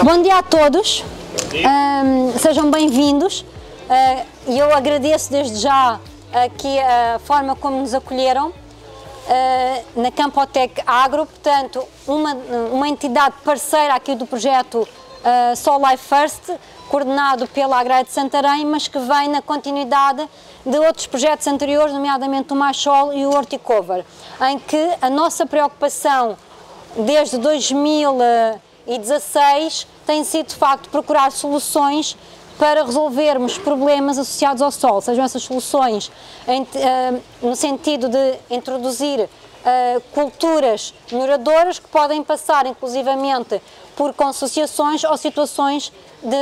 Bom dia a todos, sejam bem-vindos e eu agradeço desde já aqui a forma como nos acolheram na Campotec Agro, portanto uma entidade parceira aqui do projeto Soul Life First, coordenado pela Agrária de Santarém, mas que vem na continuidade de outros projetos anteriores, nomeadamente o MySol e o Horticover, em que a nossa preocupação desde 2016 tem sido de facto procurar soluções para resolvermos problemas associados ao solo, sejam essas soluções no sentido de introduzir culturas melhoradoras que podem passar inclusivamente por consociações ou situações de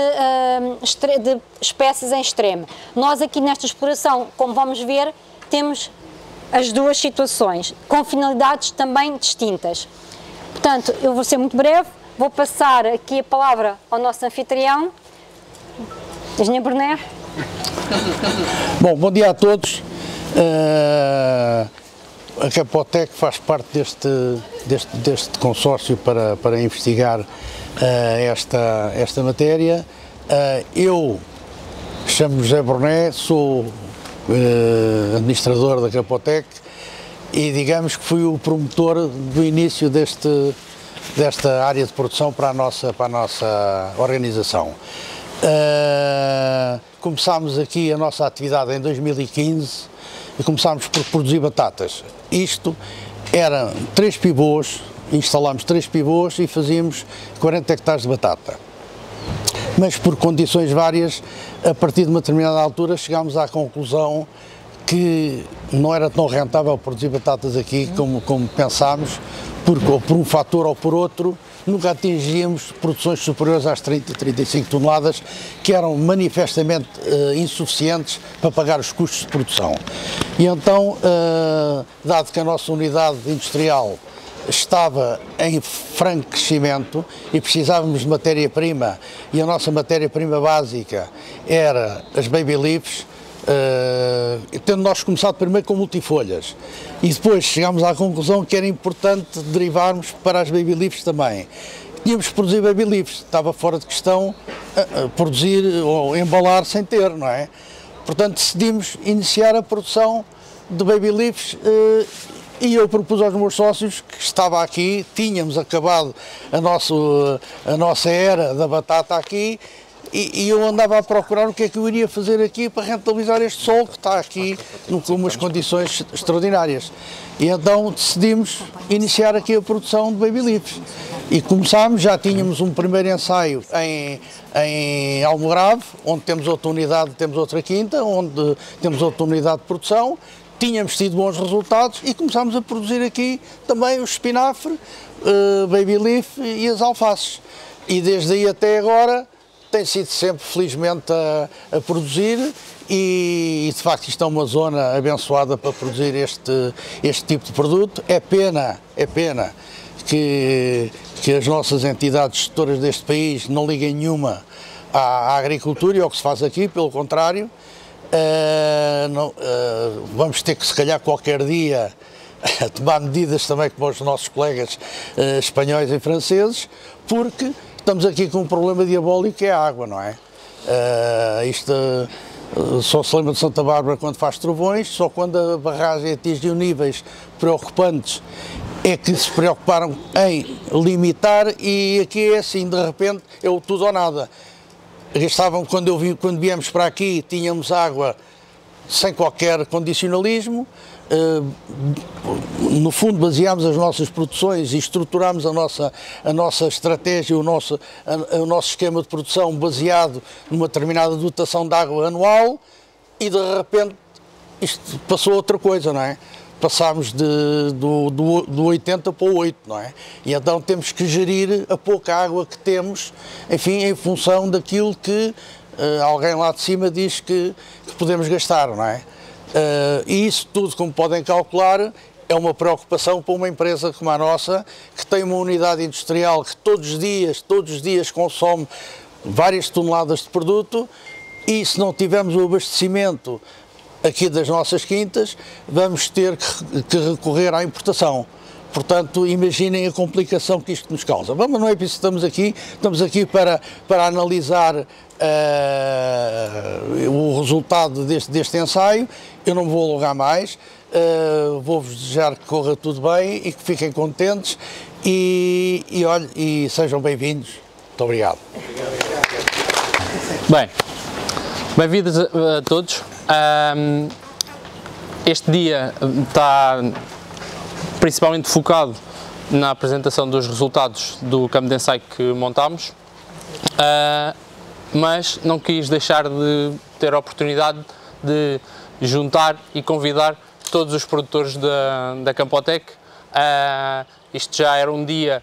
espécies em extremo. Nós aqui nesta exploração, como vamos ver, temos as duas situações, com finalidades também distintas. Portanto, eu vou ser muito breve, vou passar aqui a palavra ao nosso anfitrião, Engenheiro Berné. Bom dia a todos. A Campotec faz parte deste consórcio para investigar esta matéria. Eu chamo-me José Berné, sou administrador da Campotec e digamos que fui o promotor do início desta área de produção para a nossa organização. Começámos aqui a nossa atividade em 2015 e começámos por produzir batatas. Isto eram 3 pivôs, instalámos 3 pivôs e fazíamos 40 hectares de batata. Mas por condições várias, a partir de uma determinada altura chegámos à conclusão que não era tão rentável produzir batatas aqui como pensámos, porque ou por um fator ou por outro, nunca atingíamos produções superiores às 30, 35 toneladas, que eram manifestamente insuficientes para pagar os custos de produção. E então, dado que a nossa unidade industrial estava em franco crescimento e precisávamos de matéria-prima, e a nossa matéria-prima básica era as baby leaves, tendo nós começado primeiro com multifolhas e depois chegámos à conclusão que era importante derivarmos para as baby leaves também. Tínhamos que produzir baby leaves, estava fora de questão produzir ou embalar sem ter, não é? Portanto decidimos iniciar a produção de baby leaves e eu propus aos meus sócios que estava aqui, tínhamos acabado a nossa era da batata aqui, e eu andava a procurar o que é que eu iria fazer aqui para rentabilizar este solo que está aqui com umas condições extraordinárias. E então decidimos iniciar aqui a produção de baby leaves. E começámos, já tínhamos um primeiro ensaio em Almograve, onde temos outra unidade, temos outra quinta, onde temos outra unidade de produção. Tínhamos tido bons resultados e começámos a produzir aqui também o espinafre, baby leaf e as alfaces. E desde aí até agora tem sido sempre, felizmente, a produzir e de facto isto é uma zona abençoada para produzir este tipo de produto. É pena que as nossas entidades gestoras deste país não liguem nenhuma à agricultura e ao que se faz aqui, pelo contrário. Vamos ter que, se calhar, qualquer dia tomar medidas também como os nossos colegas espanhóis e franceses, porque estamos aqui com um problema diabólico que é a água, não é? Só se lembra de Santa Bárbara quando faz trovões, só quando a barragem atingiu níveis preocupantes é que se preocuparam em limitar, e aqui é assim, de repente é o tudo ou nada. Quando viemos para aqui tínhamos água sem qualquer condicionalismo, no fundo baseámos as nossas produções e estruturámos a nossa estratégia, o nosso esquema de produção baseado numa determinada dotação de água anual, e de repente isto passou a outra coisa, não é? Passámos do 80 para o 8, não é? E então temos que gerir a pouca água que temos, enfim, em função daquilo que alguém lá de cima diz que podemos gastar, não é? E isso tudo, como podem calcular, é uma preocupação para uma empresa como a nossa, que tem uma unidade industrial que todos os dias consome várias toneladas de produto. e se não tivermos o abastecimento aqui das nossas quintas, vamos ter que recorrer à importação. Portanto, imaginem a complicação que isto nos causa. Mas não é por isso que estamos aqui para analisar o resultado deste ensaio. Eu não me vou alongar mais, vou-vos desejar que corra tudo bem e que fiquem contentes e sejam bem-vindos. Muito obrigado. Bem, bem-vindos a todos. Este dia está principalmente focado na apresentação dos resultados do campo de ensaio que montámos, mas não quis deixar de ter a oportunidade de juntar e convidar todos os produtores da Campotec. Isto já era um dia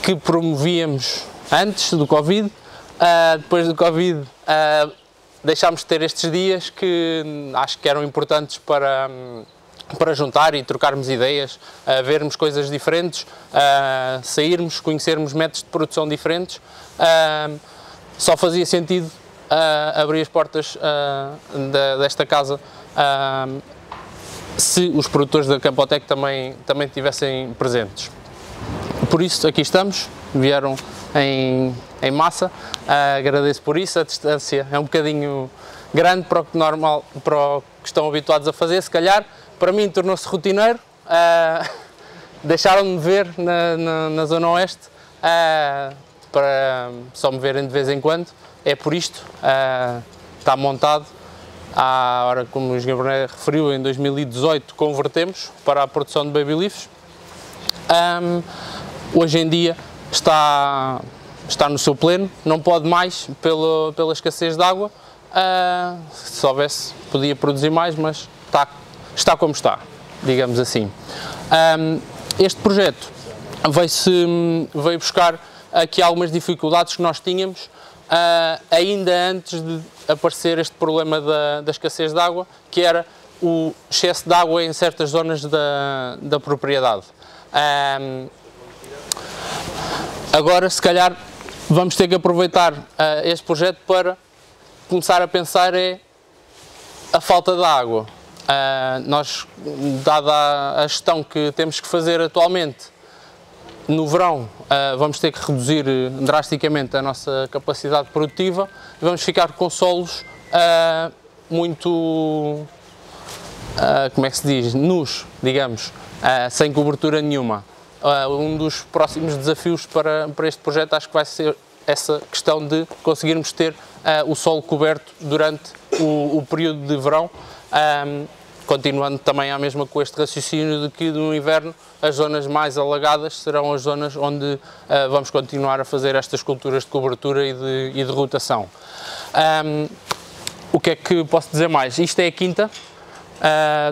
que promovíamos antes do Covid. Depois do Covid deixámos de ter estes dias que acho que eram importantes para juntar e trocarmos ideias, vermos coisas diferentes, sairmos, conhecermos métodos de produção diferentes. Só fazia sentido abrir as portas desta casa se os produtores da Campotec também estivessem presentes. Por isso, aqui estamos, vieram em massa, agradeço por isso. A distância é um bocadinho grande para o que estão habituados a fazer, se calhar. Para mim tornou-se rotineiro, deixaram-me ver na Zona Oeste, para só me verem de vez em quando. É por isto, está montado. À hora, como o Engenheiro Brunet referiu, em 2018 convertemos para a produção de baby leaves. Hoje em dia está no seu pleno, não pode mais pela escassez de água. Se soubesse, podia produzir mais, mas está como está, digamos assim. Este projeto veio buscar aqui algumas dificuldades que nós tínhamos ainda antes de aparecer este problema da escassez de água, que era o excesso de água em certas zonas da propriedade. Agora, se calhar, vamos ter que aproveitar este projeto para começar a pensar a falta de água. Nós, dada a gestão que temos que fazer atualmente, no verão vamos ter que reduzir drasticamente a nossa capacidade produtiva e vamos ficar com solos muito, como é que se diz, nus, digamos, sem cobertura nenhuma. Um dos próximos desafios para este projeto acho que vai ser essa questão de conseguirmos ter o solo coberto durante o período de verão, continuando também à mesma com este raciocínio de que no inverno as zonas mais alagadas serão as zonas onde vamos continuar a fazer estas culturas de cobertura e de rotação. O que é que posso dizer mais? Isto é a quinta,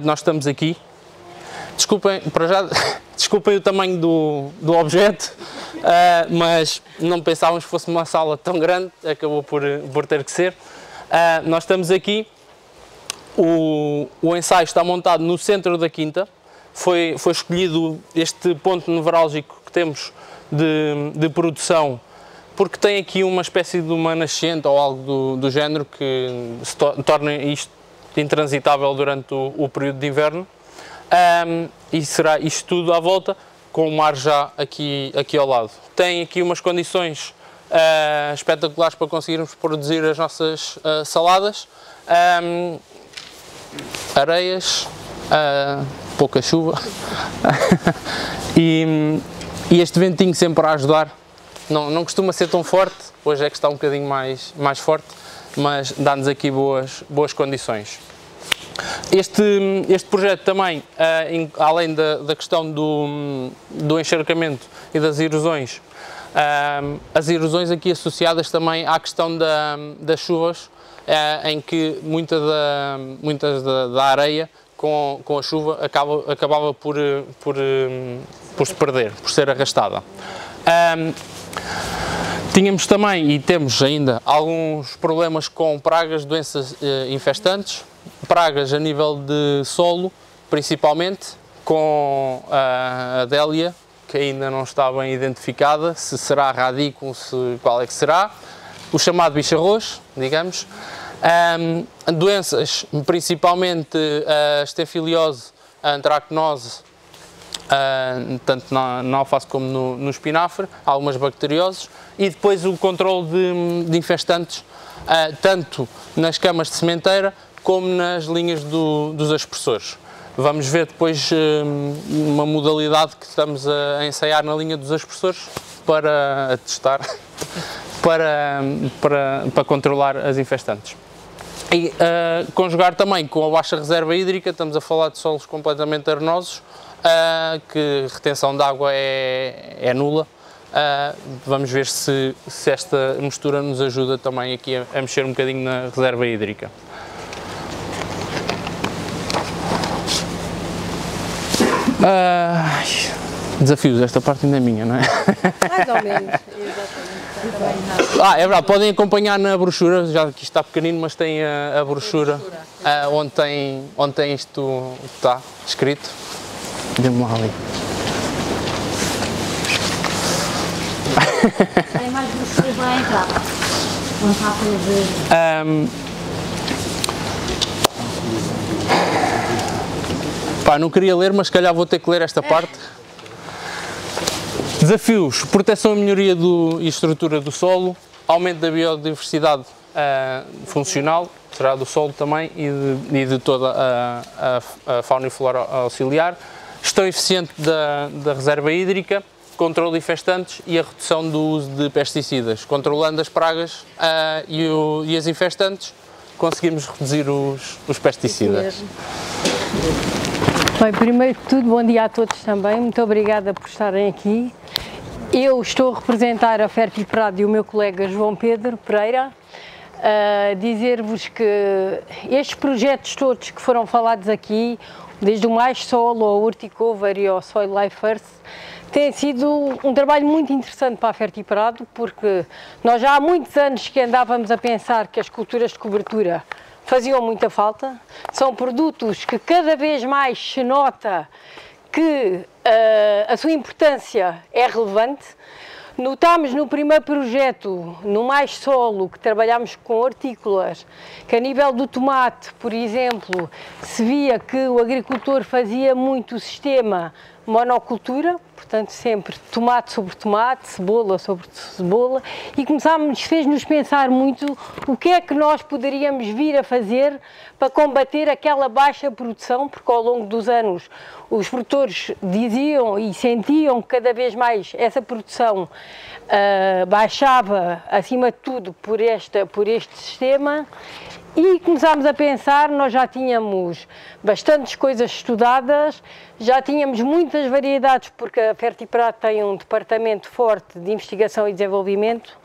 nós estamos aqui. Desculpem, para já, desculpem o tamanho do objeto, mas não pensávamos que fosse uma sala tão grande, acabou por ter que ser. Nós estamos aqui, o ensaio está montado no centro da quinta, foi escolhido este ponto nevrálgico que temos de produção, porque tem aqui uma espécie de uma nascente ou algo do género que torna isto intransitável durante o período de inverno. E será isto tudo à volta, com o mar já aqui ao lado. Tem aqui umas condições espetaculares para conseguirmos produzir as nossas saladas. Areias, pouca chuva e este ventinho sempre a ajudar. Não costuma ser tão forte, hoje é que está um bocadinho mais forte, mas dá-nos aqui boas condições. Este projeto também, além da questão do encharcamento e das erosões, as erosões aqui associadas também à questão das chuvas, em que muitas da areia com a chuva acabava por se perder, por ser arrastada. Tínhamos também e temos ainda alguns problemas com pragas, doenças infestantes, pragas a nível de solo, principalmente com a Adélia, que ainda não está bem identificada, se será radicum, qual é que será. o chamado bicho-arroz, digamos. Doenças, principalmente a estenfiliose, a antracnose, tanto na alface como no espinafre, algumas bacterioses, e depois o controle de infestantes, tanto nas camas de sementeira como nas linhas dos aspersores. Vamos ver depois uma modalidade que estamos a ensaiar na linha dos aspersores para testar, para controlar as infestantes. E conjugar também com a baixa reserva hídrica, estamos a falar de solos completamente arenosos, que a retenção de água é nula. Vamos ver se esta mistura nos ajuda também aqui a mexer um bocadinho na reserva hídrica. Desafios, esta parte ainda é minha, não é? Mais ou menos, exatamente. É verdade, podem acompanhar na brochura, já que isto está pequenino, mas tem a brochura onde tem isto que está escrito. Dê-me lá ali. Tem mais brochuras lá à entrada. Não está para ver. Não queria ler, mas se calhar vou ter que ler esta parte. Desafios: proteção e melhoria e estrutura do solo, aumento da biodiversidade funcional, será do solo também, e de toda a fauna e flora auxiliar, gestão eficiente da reserva hídrica, controle de infestantes e a redução do uso de pesticidas. Controlando as pragas e as infestantes, conseguimos reduzir os pesticidas. Bem, primeiro de tudo, bom dia a todos também, muito obrigada por estarem aqui. Eu estou a representar a Fertiprado e o meu colega João Pedro Pereira, dizer-vos que estes projetos todos que foram falados aqui, desde o Mais Solo, ao Horticover e ao Soil Life First, tem sido um trabalho muito interessante para a Fertiprado, porque nós já há muitos anos que andávamos a pensar que as culturas de cobertura faziam muita falta. São produtos que cada vez mais se nota que a sua importância é relevante. Notámos no primeiro projeto, no Mais Solo, que trabalhámos com hortícolas, que a nível do tomate, por exemplo, se via que o agricultor fazia muito o sistema monocultura, portanto sempre tomate sobre tomate, cebola sobre cebola, e fez-nos pensar muito o que é que nós poderíamos vir a fazer para combater aquela baixa produção, porque ao longo dos anos os produtores diziam e sentiam que cada vez mais essa produção baixava, acima de tudo, por este sistema. E começámos a pensar, nós já tínhamos bastantes coisas estudadas, já tínhamos muitas variedades, porque a Fertiprado tem um departamento forte de investigação e desenvolvimento,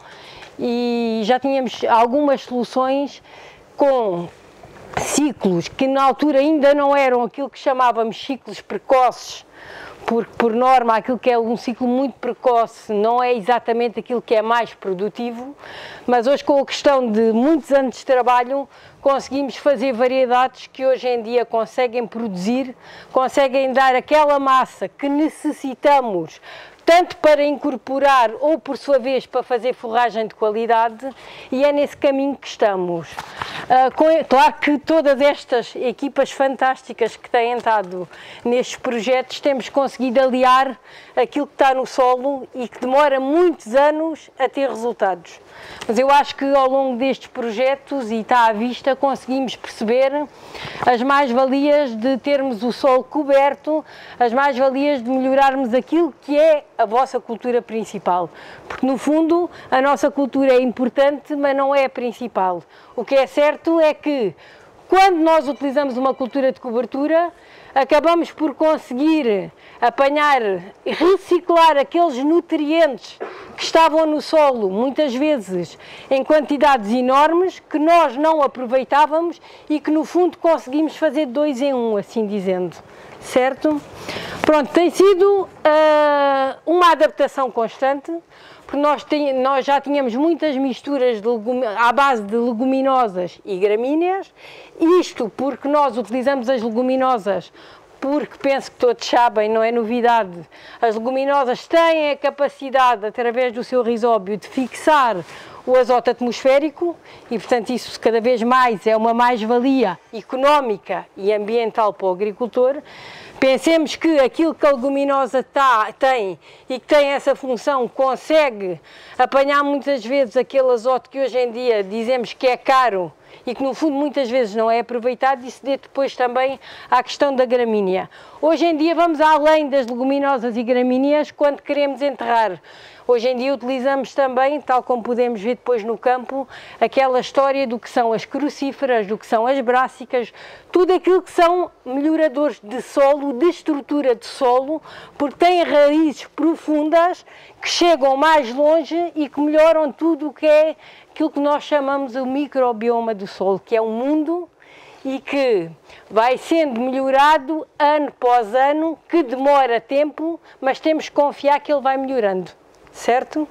e já tínhamos algumas soluções com ciclos que na altura ainda não eram aquilo que chamávamos ciclos precoces, porque por norma aquilo que é um ciclo muito precoce não é exatamente aquilo que é mais produtivo, mas hoje com a questão de muitos anos de trabalho conseguimos fazer variedades que hoje em dia conseguem produzir, conseguem dar aquela massa que necessitamos tanto para incorporar ou, por sua vez, para fazer forragem de qualidade, e é nesse caminho que estamos. Claro que todas estas equipas fantásticas que têm estado nestes projetos, temos conseguido aliar aquilo que está no solo e que demora muitos anos a ter resultados. Mas eu acho que ao longo destes projetos, e está à vista, conseguimos perceber as mais-valias de termos o solo coberto, as mais-valias de melhorarmos aquilo que é a vossa cultura principal. Porque no fundo a nossa cultura é importante, mas não é a principal. O que é certo é que quando nós utilizamos uma cultura de cobertura, acabamos por conseguir apanhar e reciclar aqueles nutrientes que estavam no solo, muitas vezes em quantidades enormes, que nós não aproveitávamos e que no fundo conseguimos fazer 2 em 1, assim dizendo, certo? Pronto, tem sido uma adaptação constante, porque nós já tínhamos muitas misturas à base de leguminosas e gramíneas, isto porque nós utilizamos as leguminosas, porque penso que todos sabem, não é novidade, as leguminosas têm a capacidade, através do seu rizóbio, de fixar o azoto atmosférico e, portanto, isso cada vez mais é uma mais-valia económica e ambiental para o agricultor. Pensemos que aquilo que a leguminosa tem e que tem essa função consegue apanhar muitas vezes aquele azoto que hoje em dia dizemos que é caro e que no fundo muitas vezes não é aproveitado, e se dê depois também à questão da gramínea. Hoje em dia vamos além das leguminosas e gramíneas quando queremos enterrar. Hoje em dia utilizamos também, tal como podemos ver depois no campo, aquela história do que são as crucíferas, do que são as brássicas, tudo aquilo que são melhoradores de solo, de estrutura de solo, porque têm raízes profundas que chegam mais longe e que melhoram tudo o que é aquilo que nós chamamos o microbioma do solo, que é um mundo e que vai sendo melhorado ano após ano, que demora tempo, mas temos que confiar que ele vai melhorando, certo?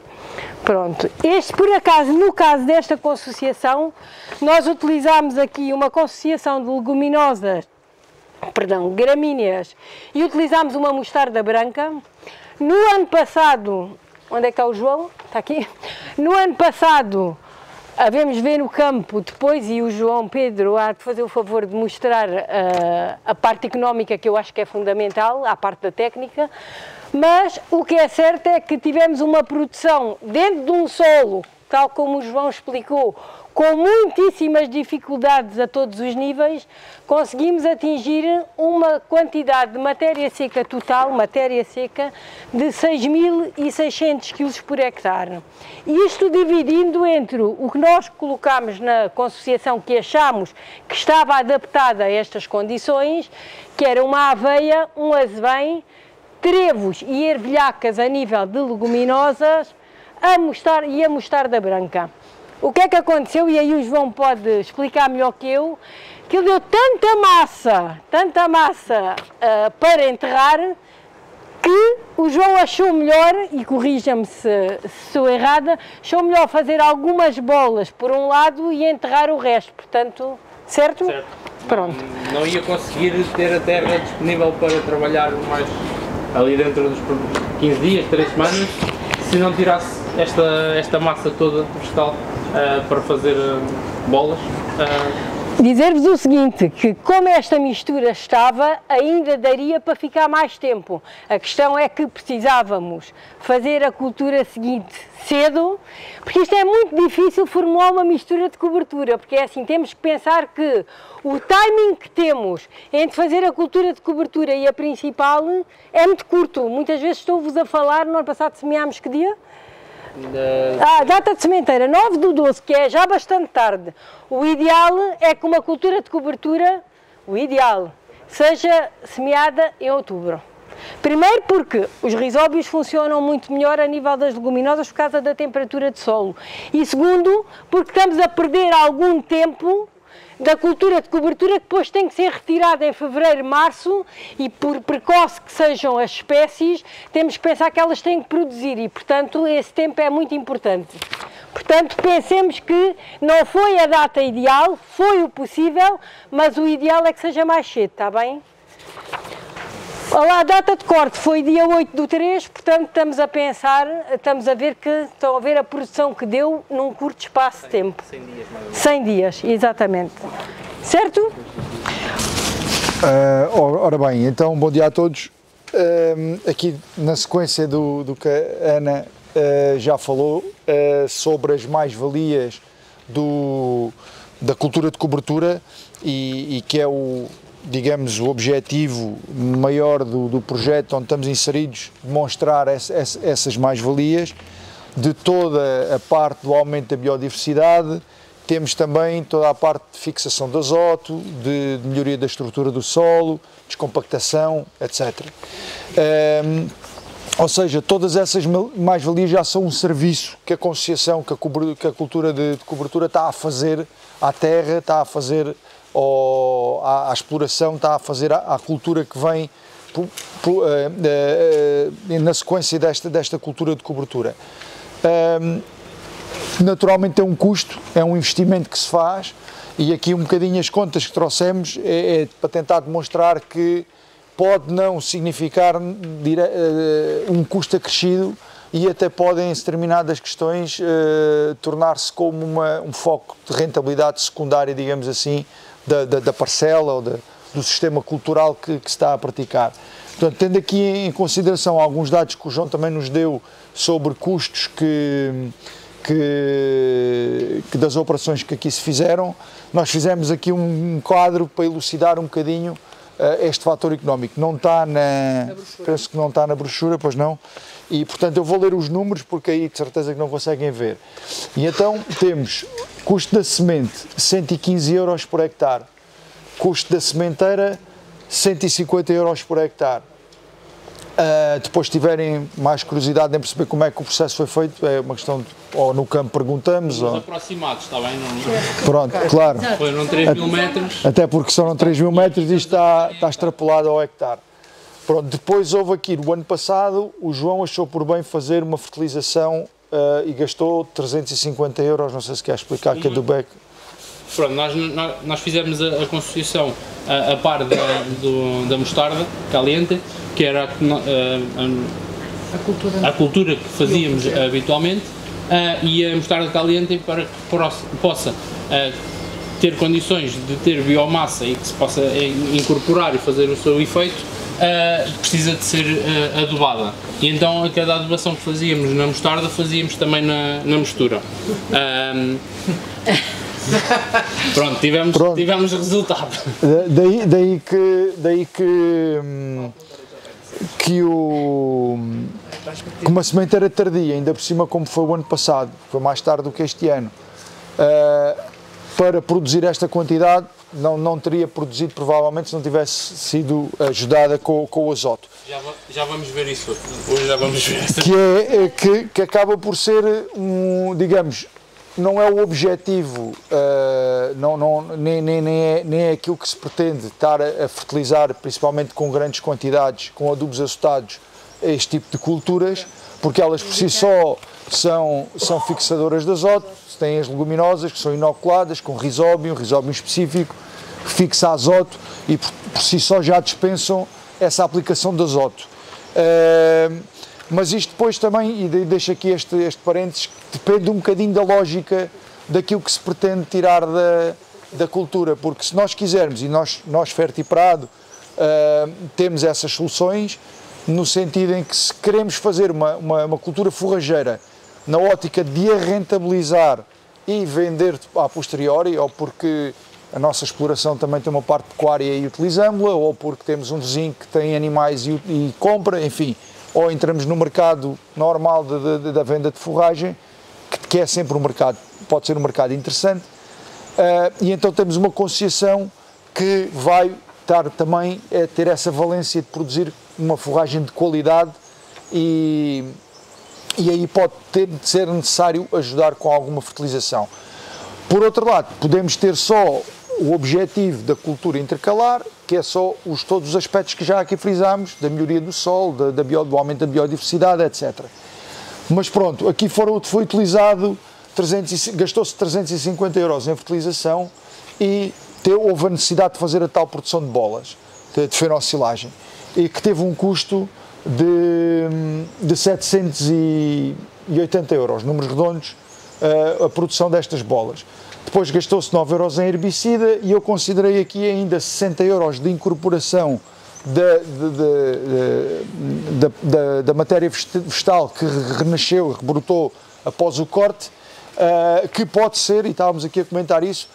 Pronto. Este, por acaso, no caso desta consociação, nós utilizamos aqui uma consociação de leguminosas, gramíneas, e utilizámos uma mostarda branca. No ano passado, onde é que está o João? Está aqui? No ano passado, havemos ver no campo depois, e o João Pedro há de fazer o favor de mostrar a parte económica, que eu acho que é fundamental, a parte da técnica, mas o que é certo é que tivemos uma produção dentro de um solo, tal como o João explicou, com muitíssimas dificuldades a todos os níveis, conseguimos atingir uma quantidade de matéria seca total, matéria seca, de 6.600 kg por hectare. Isto dividindo entre o que nós colocámos na consociação que achámos que estava adaptada a estas condições, que era uma aveia, um azevém, trevos e ervilhacas a nível de leguminosas, e a mostarda branca. O que é que aconteceu, e aí o João pode explicar melhor que eu, que ele deu tanta massa para enterrar, que o João achou melhor, e corrija-me se sou errada, achou melhor fazer algumas bolas por um lado e enterrar o resto, portanto, certo? Certo. Pronto. Não ia conseguir ter a terra disponível para trabalhar mais ali dentro dos 15 dias, 3 semanas, se não tirasse esta massa toda vegetal para fazer bolas. Dizer-vos o seguinte, que como esta mistura estava, ainda daria para ficar mais tempo. A questão é que precisávamos fazer a cultura seguinte cedo, porque isto é muito difícil formular uma mistura de cobertura, porque é assim, temos que pensar que o timing que temos entre fazer a cultura de cobertura e a principal é muito curto. Muitas vezes estou-vos a falar, no ano passado semeámos que dia? Data de sementeira, 9/12, que é já bastante tarde. O ideal é que uma cultura de cobertura, seja semeada em outubro. Primeiro porque os risóbios funcionam muito melhor a nível das leguminosas por causa da temperatura de solo. E segundo, porque estamos a perder algum tempo da cultura de cobertura, que depois tem que ser retirada em fevereiro, março, e por precoce que sejam as espécies, temos que pensar que elas têm que produzir e, portanto, esse tempo é muito importante. Portanto, pensemos que não foi a data ideal, foi o possível, mas o ideal é que seja mais cedo, está bem? Olá, a data de corte foi dia 8/3, portanto estamos a pensar, estamos a ver que estão a ver a produção que deu num curto espaço de tempo. 100 dias mais ou menos. 100 dias, exatamente. Certo? Ora bem, então bom dia a todos. Aqui na sequência do que a Ana já falou sobre as mais-valias da cultura de cobertura e que é digamos, o objetivo maior do projeto onde estamos inseridos, demonstrar essas mais-valias, de toda a parte do aumento da biodiversidade. Temos também toda a parte de fixação de azoto, de melhoria da estrutura do solo, descompactação, etc. Ou seja, todas essas mais-valias já são um serviço que a consociação, que a cultura de cobertura está a fazer à terra, está a fazer à exploração, está a fazer à cultura que vem na sequência desta cultura de cobertura. Naturalmente tem um custo, é um investimento que se faz, e aqui um bocadinho as contas que trouxemos é para tentar demonstrar que pode não significar um custo acrescido, e até podem, em determinadas questões, tornar-se como um foco de rentabilidade secundária, digamos assim, da parcela ou do sistema cultural que se está a praticar. Portanto, tendo aqui em consideração alguns dados que o João também nos deu sobre custos das operações que aqui se fizeram, nós fizemos aqui um quadro para elucidar um bocadinho este fator económico. Não está penso que não está na brochura, pois não, e portanto eu vou ler os números porque aí de certeza que não conseguem ver. E então temos custo da semente 115 euros por hectare, custo da sementeira 150 euros por hectare. Depois, se tiverem mais curiosidade em perceber como é que o processo foi feito, é uma questão de, ou no campo perguntamos. Os aproximados, está bem? Não... Pronto, claro. Foram 3.000 metros. Até porque são 3.000 metros e isto está extrapolado ao hectare. Pronto, depois houve aqui, no ano passado, o João achou por bem fazer uma fertilização e gastou 350 euros, não sei se quer explicar, que é do BEC. Pronto, nós fizemos a concessão a par da mostarda caliente, que era a cultura que fazíamos habitualmente, e a mostarda caliente para que possa ter condições de ter biomassa e que se possa incorporar e fazer o seu efeito, precisa de ser adubada. E então a cada adubação que fazíamos na mostarda, fazíamos também na mistura. Pronto, tivemos resultado. Daí que uma sementeira tardia, ainda por cima como foi o ano passado, foi mais tarde do que este ano, para produzir esta quantidade não teria produzido provavelmente se não tivesse sido ajudada com o azoto. Já vamos ver isso, hoje já vamos ver isso. Que acaba por ser digamos, não é o objetivo, nem é aquilo que se pretende estar a fertilizar, principalmente com grandes quantidades, com adubos azotados, este tipo de culturas, porque elas por si só são fixadoras de azoto, têm as leguminosas que são inoculadas com rizóbio, um rizóbio específico, que fixa azoto e por si só já dispensam essa aplicação de azoto. Mas isto depois também, e deixo aqui este parênteses, depende um bocadinho da lógica daquilo que se pretende tirar da cultura, porque se nós quisermos, e nós Fertiprado, temos essas soluções, no sentido em que se queremos fazer uma cultura forrageira na ótica de a rentabilizar e vender a posteriori, ou porque a nossa exploração também tem uma parte pecuária e utilizamos-la, ou porque temos um vizinho que tem animais e compra, enfim, ou entramos no mercado normal da venda de forragem, que é sempre um mercado, pode ser um mercado interessante, e então temos uma concessão que vai estar também a ter essa valência de produzir uma forragem de qualidade e aí pode ser necessário ajudar com alguma fertilização. Por outro lado, podemos ter só o objetivo da cultura intercalar, que é só todos os aspectos que já aqui frisámos, da melhoria do solo, do aumento da biodiversidade, etc. Mas pronto, aqui foi utilizado, gastou-se 350 euros em fertilização e houve a necessidade de fazer a tal produção de bolas, de fenocilagem, e que teve um custo de 780 euros, números redondos, a produção destas bolas. Depois gastou-se 9 euros em herbicida e eu considerei aqui ainda 60 euros de incorporação da matéria vegetal que renasceu, rebrotou após o corte, que pode ser, e estávamos aqui a comentar isso,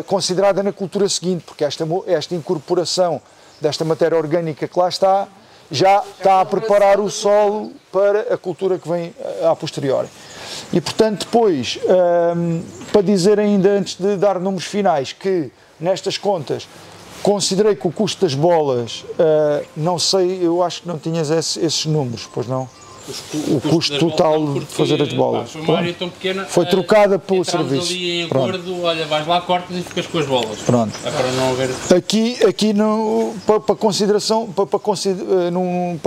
considerada na cultura seguinte, porque esta incorporação desta matéria orgânica que lá está, já está a preparar o solo para a cultura que vem a posteriori. E portanto depois, para dizer ainda antes de dar números finais, que nestas contas considerei que o custo das bolas, não sei, eu acho que não tinhas esses números, pois não? O custo total de fazer as bolas. Foi uma área tão pequena, foi trocada pelo serviço. Ali em acordo, olha, vais lá, cortas e ficas com as bolas. Pronto. Para não haver... Aqui para consideração, para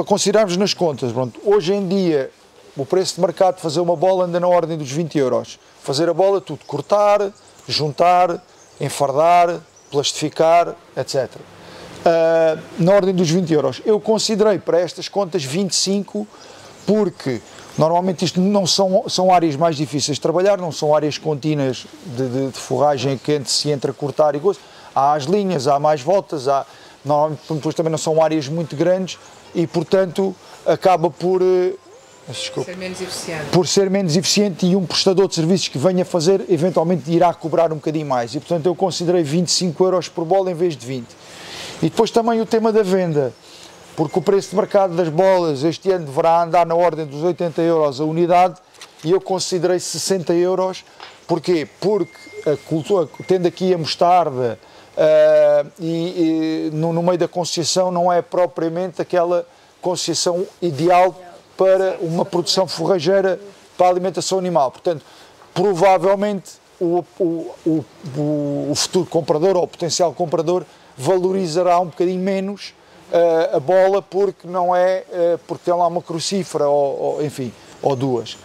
considerarmos nas contas, pronto, hoje em dia o preço de mercado de fazer uma bola anda na ordem dos 20 euros. Fazer a bola, tudo, cortar, juntar, enfardar, plastificar, etc. Na ordem dos 20 euros. Eu considerei para estas contas 25, porque Normalmente isto não são áreas mais difíceis de trabalhar, não são áreas contínuas de forragem que se entra a cortar e coisa. Há as linhas, há mais voltas, normalmente depois também não são áreas muito grandes e, portanto, acaba por ser menos eficiente e um prestador de serviços que venha fazer, eventualmente irá cobrar um bocadinho mais. E, portanto, eu considerei 25 euros por bola em vez de 20. E depois também o tema da venda, porque o preço de mercado das bolas este ano deverá andar na ordem dos 80 euros a unidade e eu considerei 60 euros. Porquê? Porque a cultura, tendo aqui a mostarda no meio da conceição, não é propriamente aquela conceição ideal para uma produção forrageira para a alimentação animal. Portanto, provavelmente o futuro comprador ou o potencial comprador valorizará um bocadinho menos a bola porque porque tem lá uma crucífera ou duas.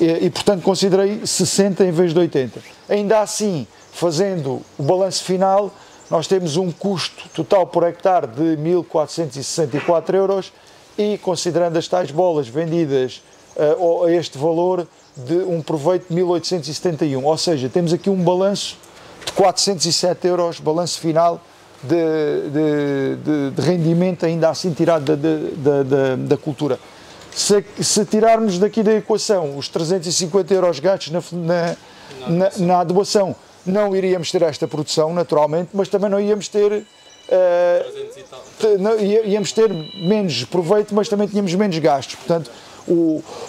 E, portanto, considerei 60 em vez de 80. Ainda assim, fazendo o balanço final, nós temos um custo total por hectare de 1.464 euros e, considerando as tais bolas vendidas a este valor, de um proveito de 1.871. Ou seja, temos aqui um balanço de 407 euros, balanço final de rendimento, ainda assim tirado da cultura. Se tirarmos daqui da equação os 350 euros gastos na adubação, não iríamos ter esta produção, naturalmente, mas também não íamos ter... íamos ter menos proveito, mas também tínhamos menos gastos. Portanto,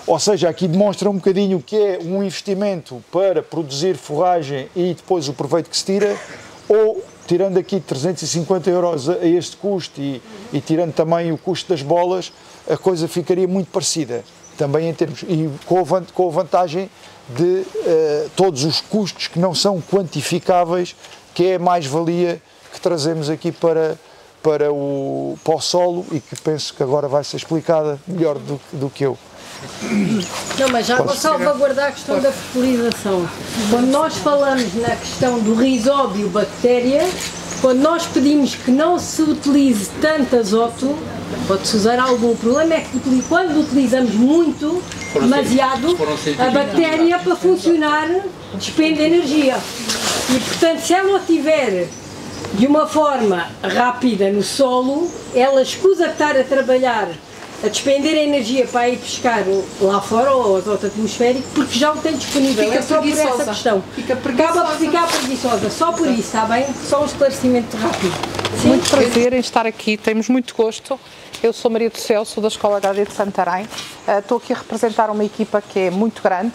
ou seja, aqui demonstra um bocadinho que é um investimento para produzir forragem e depois o proveito que se tira, ou tirando aqui 350 euros a este custo e tirando também o custo das bolas, a coisa ficaria muito parecida. Também em termos, e com a vantagem de todos os custos que não são quantificáveis, que é a mais-valia que trazemos aqui para o solo e que penso que agora vai ser explicada melhor do que eu. Não, mas já vou salvaguardar a questão da fertilização. Quando nós falamos na questão do rizóbio bactéria, quando nós pedimos que não se utilize tanto azoto, pode-se usar algum. O problema é que quando utilizamos muito, demasiado, a bactéria para funcionar despende energia. E portanto, se ela estiver de uma forma rápida no solo, ela escusa de estar a trabalhar, a despender a energia para ir pescar lá fora, ou azoto atmosférico, porque já o tem disponível. É só por essa questão. Acaba por ficar preguiçosa, só por isso, está bem? Só um esclarecimento rápido. Sim? Muito prazer em estar aqui, temos muito gosto. Eu sou Maria do Céu, sou da Escola HD de Santarém. Estou aqui a representar uma equipa que é muito grande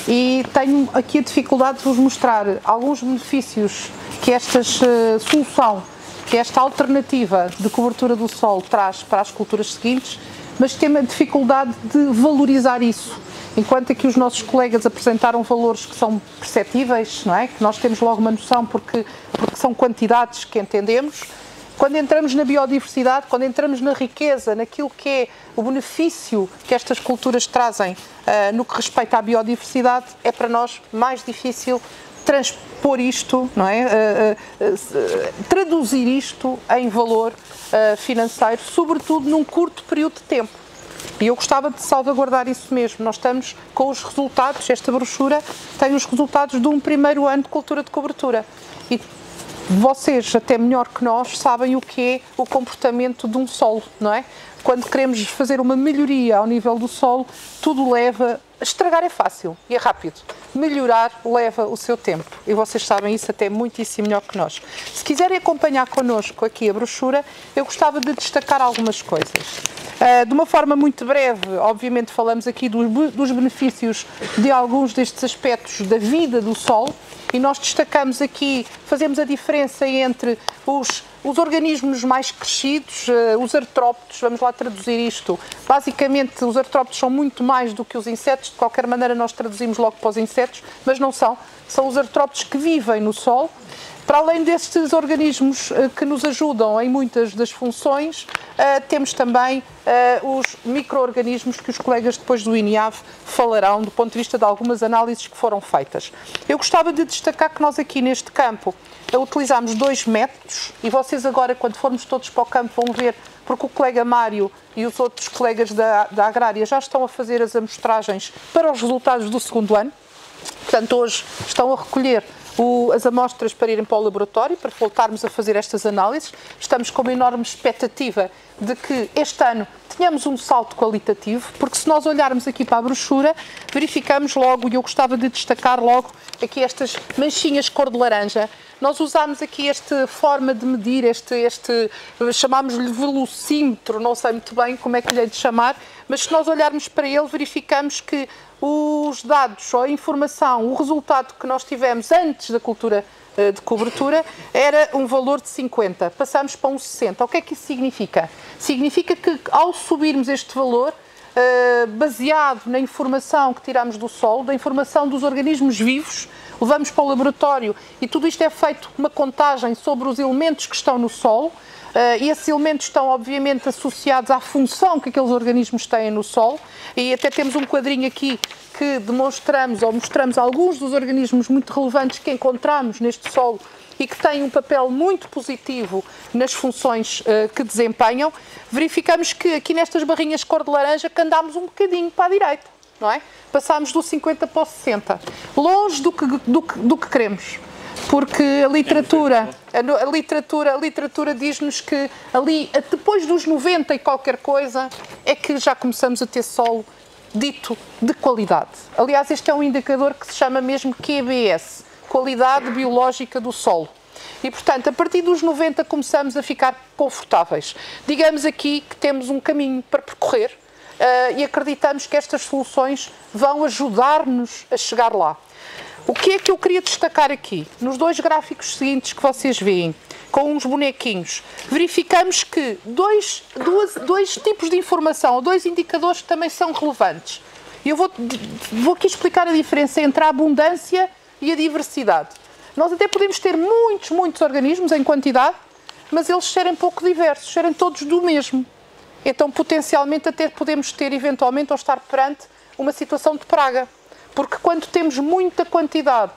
e tenho aqui a dificuldade de vos mostrar alguns benefícios que esta solução, que esta alternativa de cobertura do solo traz para as culturas seguintes, mas tem a dificuldade de valorizar isso. Enquanto aqui os nossos colegas apresentaram valores que são perceptíveis, não é? Que nós temos logo uma noção porque são quantidades que entendemos. Quando entramos na biodiversidade, quando entramos na riqueza, naquilo que é o benefício que estas culturas trazem no que respeita à biodiversidade, é para nós mais difícil transpor isto, não é? Traduzir isto em valor financeiro, sobretudo num curto período de tempo. E eu gostava de salvaguardar isso mesmo. Nós estamos com os resultados, esta brochura tem os resultados de um primeiro ano de cultura de cobertura. E vocês, até melhor que nós, sabem o que é o comportamento de um solo, não é? Quando queremos fazer uma melhoria ao nível do solo, tudo leva... Estragar é fácil e é rápido. Melhorar leva o seu tempo. E vocês sabem isso até muitíssimo melhor que nós. Se quiserem acompanhar connosco aqui a brochura, eu gostava de destacar algumas coisas. De uma forma muito breve, obviamente falamos aqui dos benefícios de alguns destes aspectos da vida do solo, e nós destacamos aqui, fazemos a diferença entre os organismos mais crescidos, os artrópodes, vamos lá traduzir isto. Basicamente, os artrópodes são muito mais do que os insetos, de qualquer maneira nós traduzimos logo para os insetos, mas não são. São os artrópodes que vivem no solo. Para além destes organismos que nos ajudam em muitas das funções, temos também os micro-organismos que os colegas depois do INIAV falarão do ponto de vista de algumas análises que foram feitas. Eu gostava de destacar que nós aqui neste campo utilizámos 2 métodos e vocês agora, quando formos todos para o campo, vão ver, porque o colega Mário e os outros colegas da Agrária já estão a fazer as amostragens para os resultados do segundo ano. Portanto, hoje estão a recolher as amostras para irem para o laboratório, para voltarmos a fazer estas análises. Estamos com uma enorme expectativa de que este ano tenhamos um salto qualitativo, porque se nós olharmos aqui para a brochura, verificamos logo, e eu gostava de destacar logo aqui estas manchinhas cor de laranja. Nós usámos aqui esta forma de medir, chamámos-lhe velocímetro, não sei muito bem como é que lhe hei de chamar, mas se nós olharmos para ele, verificamos que os dados, ou a informação, o resultado que nós tivemos antes da cultura de cobertura era um valor de 50, passamos para um 60. O que é que isso significa? Significa que ao subirmos este valor, baseado na informação que tiramos do solo, da informação dos organismos vivos, levamos para o laboratório e tudo isto é feito uma contagem sobre os elementos que estão no solo, e esses elementos estão obviamente associados à função que aqueles organismos têm no solo, e até temos um quadrinho aqui que mostramos alguns dos organismos muito relevantes que encontramos neste solo e que têm um papel muito positivo nas funções que desempenham. Verificamos que aqui nestas barrinhas cor de laranja que andámos um bocadinho para a direita, não é? Passámos do 50 para o 60, longe do que queremos. Porque a literatura diz-nos que ali, depois dos 90 e qualquer coisa, é que já começamos a ter solo dito de qualidade. Aliás, este é um indicador que se chama mesmo QBS, Qualidade Biológica do Solo. E, portanto, a partir dos 90 começamos a ficar confortáveis. Digamos aqui que temos um caminho para percorrer e acreditamos que estas soluções vão ajudar-nos a chegar lá. O que é que eu queria destacar aqui? Nos 2 gráficos seguintes que vocês veem, com uns bonequinhos, verificamos que dois tipos de informação, ou 2 indicadores que também são relevantes. E eu vou aqui explicar a diferença entre a abundância e a diversidade. Nós até podemos ter muitos organismos em quantidade, mas eles serem pouco diversos, serem todos do mesmo. Então, potencialmente, até podemos ter, eventualmente, ou estar perante uma situação de praga. Porque quando temos muita quantidade,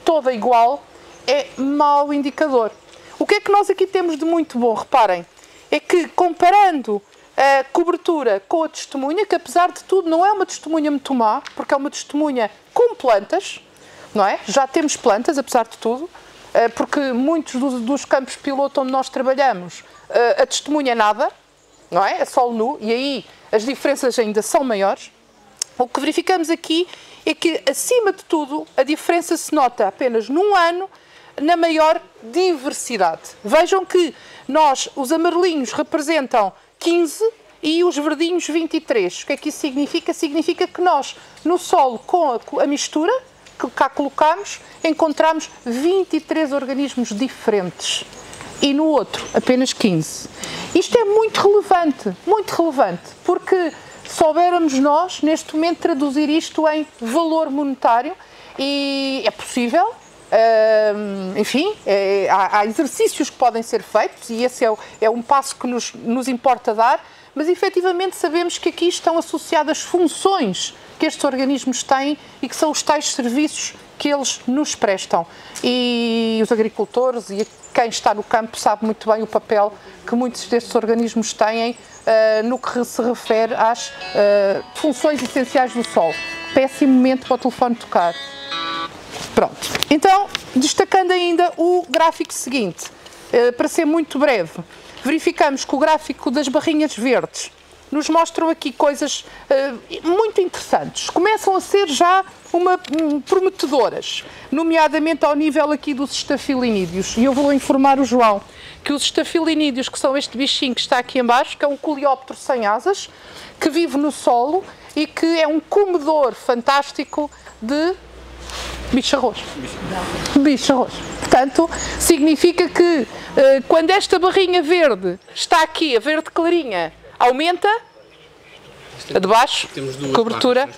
toda igual, é mau indicador. O que é que nós aqui temos de muito bom? Reparem, é que comparando a cobertura com a testemunha, que apesar de tudo não é uma testemunha muito má, porque é uma testemunha com plantas, não é? Já temos plantas, apesar de tudo, porque muitos dos campos piloto onde nós trabalhamos, a testemunha é nada, não é? É solo nu, e aí as diferenças ainda são maiores. O que verificamos aqui é que, acima de tudo, a diferença se nota apenas num ano na maior diversidade. Vejam que os amarelinhos representam 15 e os verdinhos 23. O que é que isso significa? Significa que nós, no solo, com a mistura que cá colocamos, encontramos 23 organismos diferentes. E no outro, apenas 15. Isto é muito relevante, porque soubermos nós, neste momento, traduzir isto em valor monetário, e é possível, enfim, há exercícios que podem ser feitos, e esse é um passo que nos importa dar, mas efetivamente sabemos que aqui estão associadas funções que estes organismos têm e que são os tais serviços que eles nos prestam. E os agricultores e quem está no campo sabe muito bem o papel que muitos destes organismos têm no que se refere às funções essenciais do solo. Péssimo momento para o telefone tocar. Pronto. Então, destacando ainda o gráfico seguinte, para ser muito breve, verificamos que o gráfico das barrinhas verdes nos mostram aqui coisas muito interessantes. Começam a ser já prometedoras, nomeadamente ao nível aqui dos estafilinídeos. E eu vou informar o João que os estafilinídeos, que são este bichinho que está aqui em baixo, que é um coleóptero sem asas, que vive no solo e que é um comedor fantástico de bicho-arroz. Bicho-arroz. Portanto, significa que quando esta barrinha verde está aqui, a verde clarinha, aumenta, a de baixo, cobertura.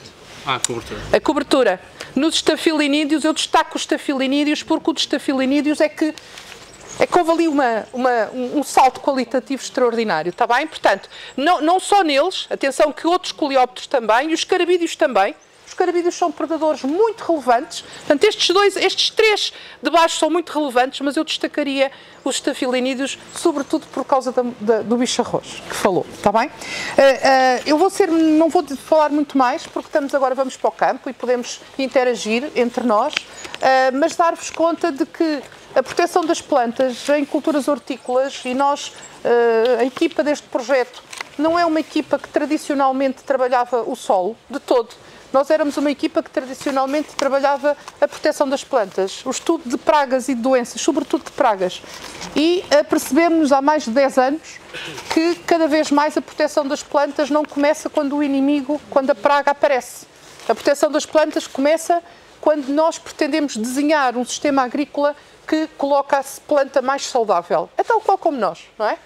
Cobertura. A cobertura Nos estafilinídeos, eu destaco os estafilinídeos porque o de estafilinídeos é que houve ali um salto qualitativo extraordinário, está bem? Portanto, não só neles, atenção que outros coleópteros também, e os carabídeos também. Os carabídeos são predadores muito relevantes, portanto estes três de baixo são muito relevantes, mas eu destacaria os estafilinídeos, sobretudo por causa do bicho-arroz, que falou, está bem? Não vou falar muito mais, porque vamos para o campo e podemos interagir entre nós, mas dar-vos conta de que a proteção das plantas em culturas hortícolas, e nós, a equipa deste projeto, não é uma equipa que tradicionalmente trabalhava o solo, de todo. Nós éramos uma equipa que tradicionalmente trabalhava a proteção das plantas, o estudo de pragas e de doenças, sobretudo de pragas. E percebemos há mais de 10 anos que cada vez mais a proteção das plantas não começa quando o inimigo, quando a praga aparece. A proteção das plantas começa quando nós pretendemos desenhar um sistema agrícola que coloca a planta mais saudável. É tal qual como nós, não é?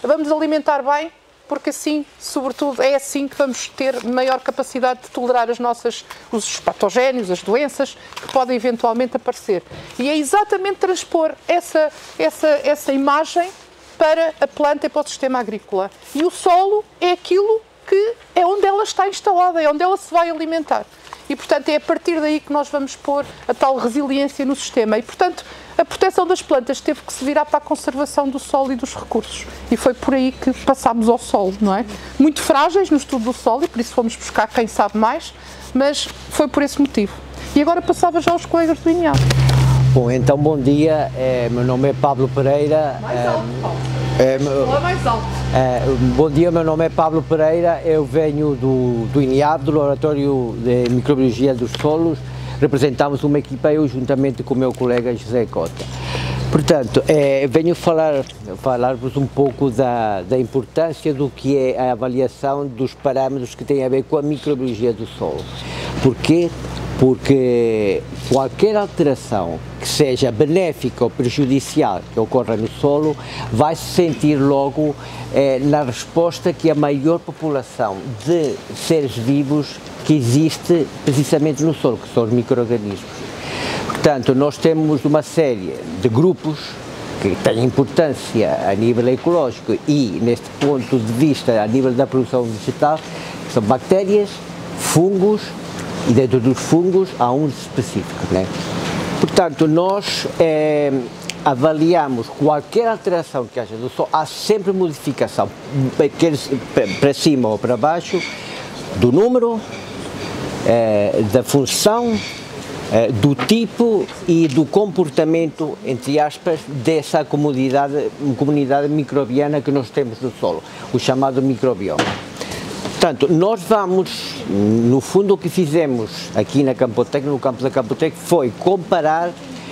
Vamos alimentar bem, porque assim, sobretudo, é assim que vamos ter maior capacidade de tolerar os patogénios, as doenças que podem eventualmente aparecer. E é exatamente transpor essa imagem para a planta e para o sistema agrícola. E o solo é aquilo que é onde ela está instalada, é onde ela se vai alimentar. E, portanto, é a partir daí que nós vamos pôr a tal resiliência no sistema. E, portanto, a proteção das plantas teve que se virar para a conservação do solo e dos recursos. E foi por aí que passámos ao solo, não é? Muito frágeis no estudo do solo, e por isso fomos buscar quem sabe mais, mas foi por esse motivo. E agora passava já aos colegas do INEAD. Bom, então bom dia, meu nome é Pablo Pereira. Mais alto, Paulo. Mais alto. Bom dia, meu nome é Pablo Pereira, eu venho do INEAD, do Laboratório de Microbiologia dos Solos. Representamos uma equipa, eu juntamente com o meu colega José Cota. Portanto, venho falar-vos um pouco da importância do que é a avaliação dos parâmetros que têm a ver com a microbiologia do solo. Porquê? Porque qualquer alteração que seja benéfica ou prejudicial que ocorra no solo vai se sentir logo na resposta que a maior população de seres vivos que existe precisamente no solo, que são os micro-organismos. Portanto, nós temos uma série de grupos que têm importância a nível ecológico e, neste ponto de vista, a nível da produção vegetal, que são bactérias, fungos, e dentro dos fungos há uns específicos, né? Portanto, nós avaliamos qualquer alteração que haja do solo, há sempre modificação, quer para cima ou para baixo, do número, da função, do tipo e do comportamento, entre aspas, dessa comunidade microbiana que nós temos no solo, o chamado microbioma. Portanto, nós vamos, no fundo o que fizemos aqui na Campotec, no campus da Campotec, foi comparar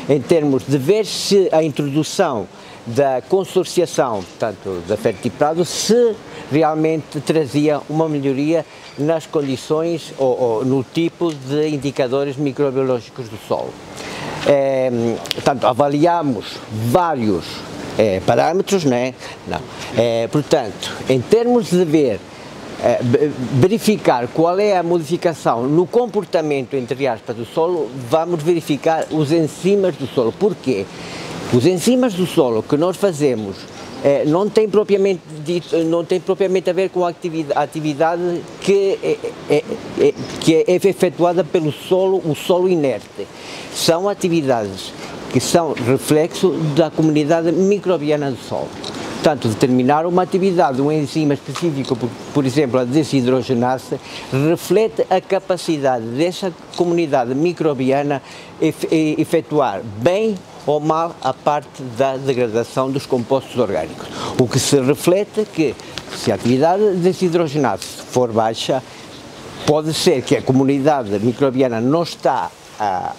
em termos de ver se a introdução da consorciação, portanto, da Fertiprado, se realmente trazia uma melhoria nas condições ou no tipo de indicadores microbiológicos do solo. Portanto, avaliamos vários parâmetros, né? Não. Portanto, em termos de verificar qual é a modificação no comportamento, entre aspas, do solo, vamos verificar os enzimas do solo. Porquê? Os enzimas do solo que nós fazemos não tem propriamente a ver com a atividade que é efetuada pelo solo, o solo inerte. São atividades que são reflexo da comunidade microbiana do solo. Portanto, determinar uma atividade, um enzima específico, por exemplo, a desidrogenase, reflete a capacidade dessa comunidade microbiana efetuar bem ou mal a parte da degradação dos compostos orgânicos. O que se reflete é que, se a atividade de desidrogenase for baixa, pode ser que a comunidade microbiana não está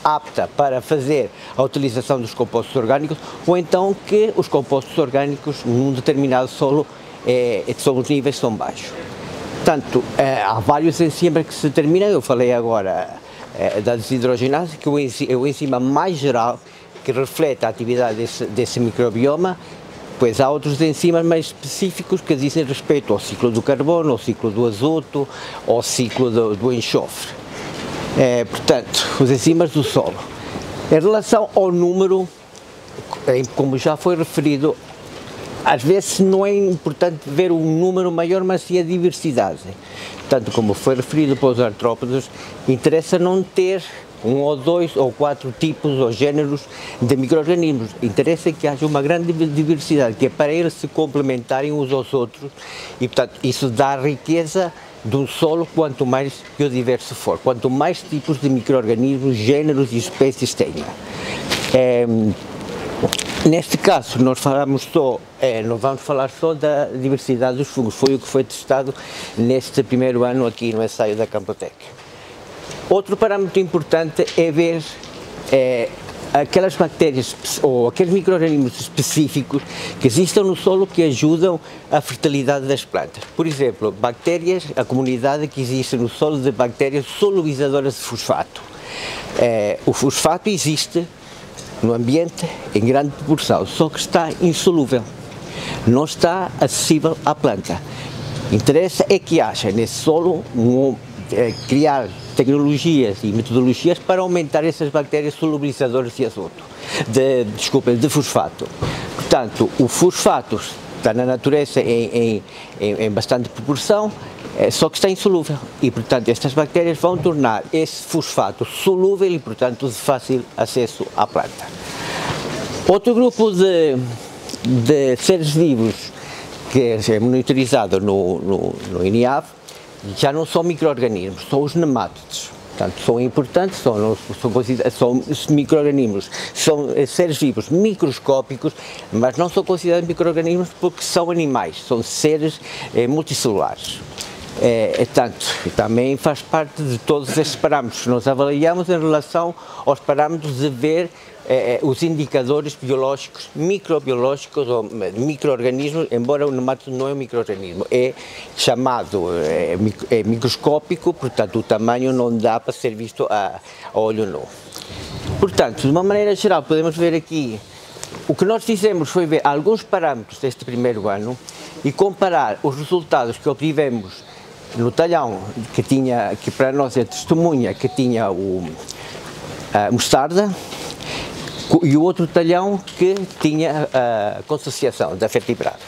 apta para fazer a utilização dos compostos orgânicos, ou então que os compostos orgânicos num determinado solo os níveis são baixos. Portanto, há vários enzimas que se determinam. Eu falei agora da desidrogenase, que é o enzima mais geral que reflete a atividade desse microbioma. Pois há outros enzimas mais específicos que dizem respeito ao ciclo do carbono, ao ciclo do azoto, ao ciclo do enxofre. Portanto, os enzimas do solo. Em relação ao número, como já foi referido, às vezes não é importante ver um número maior, mas sim a diversidade. Tanto como foi referido para os artrópodes, interessa não ter 1 ou 2 ou 4 tipos ou géneros de micro-organismos. Interessa que haja uma grande diversidade, que é para eles se complementarem uns aos outros e, portanto, isso dá riqueza de um solo quanto mais biodiverso for, quanto mais tipos de micro-organismos, géneros e espécies tenha. Neste caso, nós não vamos falar só da diversidade dos fungos, foi o que foi testado neste primeiro ano aqui no ensaio da Campotec. Outro parâmetro importante é ver aquelas bactérias ou aqueles micro-organismos específicos que existem no solo que ajudam a fertilidade das plantas. Por exemplo, bactérias, a comunidade que existe no solo de bactérias solubilizadoras de fosfato. O fosfato existe no ambiente em grande proporção, só que está insolúvel, não está acessível à planta. Interessa é que haja nesse solo criar tecnologias e metodologias para aumentar essas bactérias solubilizadoras de azoto, de fosfato. Portanto, o fosfato está na natureza em bastante proporção, só que está insolúvel e, portanto, estas bactérias vão tornar esse fosfato solúvel e, portanto, de fácil acesso à planta. Outro grupo de seres vivos que é monitorizado no INIAV já não são micro-organismos, são os nemátodes. Portanto, são importantes, são micro-organismos, são seres vivos microscópicos, mas não são considerados micro-organismos porque são animais, são seres multicelulares. Também faz parte de todos estes parâmetros que nós avaliamos em relação aos parâmetros de ver os indicadores biológicos, microbiológicos ou micro-organismos, embora o nemátodo não é um micro-organismo, é chamado, é microscópico, portanto o tamanho não dá para ser visto a olho nu. Portanto, de uma maneira geral, podemos ver aqui, o que nós fizemos foi ver alguns parâmetros deste primeiro ano e comparar os resultados que obtivemos no talhão que para nós é testemunha, que tinha a mostarda, e o outro talhão que tinha a consociação da vertebrada.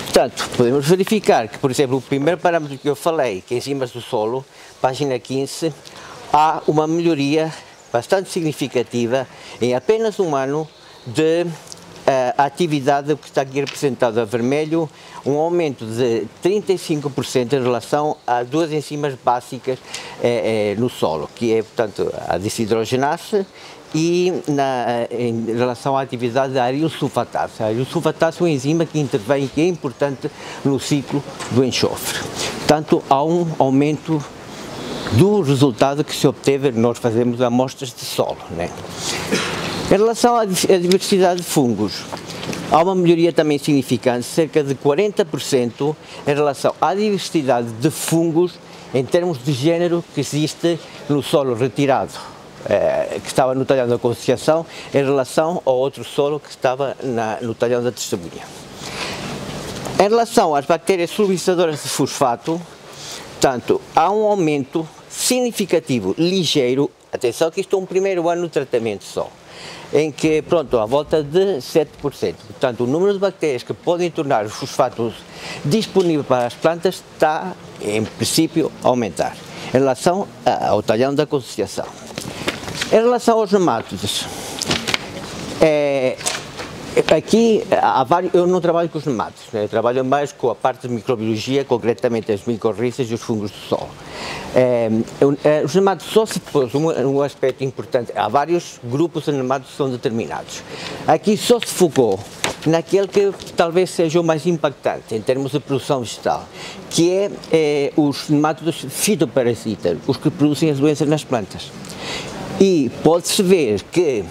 Portanto, podemos verificar que, por exemplo, o primeiro parâmetro que eu falei, que é enzimas do solo, página 15, há uma melhoria bastante significativa em apenas um ano de atividade que está aqui representado a vermelho, um aumento de 35% em relação a duas enzimas básicas no solo, que é, portanto, a desidrogenase e em relação à atividade da arilsulfatase. A arilsulfatase é uma enzima que intervém, que é importante no ciclo do enxofre. Portanto, há um aumento do resultado que se obteve, nós fazemos amostras de solo, né? Em relação à diversidade de fungos, há uma melhoria também significante, cerca de 40% em relação à diversidade de fungos em termos de género que existe no solo retirado, que estava no talhão da consociação, em relação ao outro solo que estava no talhão da testemunha. Em relação às bactérias solubilizadoras de fosfato, portanto, há um aumento significativo, ligeiro, atenção que isto é um primeiro ano de tratamento só, em que, pronto, à volta de 7%. Portanto, o número de bactérias que podem tornar os fosfatos disponíveis para as plantas está, em princípio, a aumentar, em relação ao talhão da consociação. Em relação aos nemátodes, aqui eu não trabalho com os nemátodes, eu trabalho mais com a parte de microbiologia, concretamente as micorrizas e os fungos do solo. Os nemátodes só se pôs um aspecto importante, há vários grupos de nemátodes que são determinados. Aqui só se focou naquele que talvez seja o mais impactante em termos de produção vegetal, que é os nemátodes fitoparasitas, os que produzem as doenças nas plantas. E pode-se ver que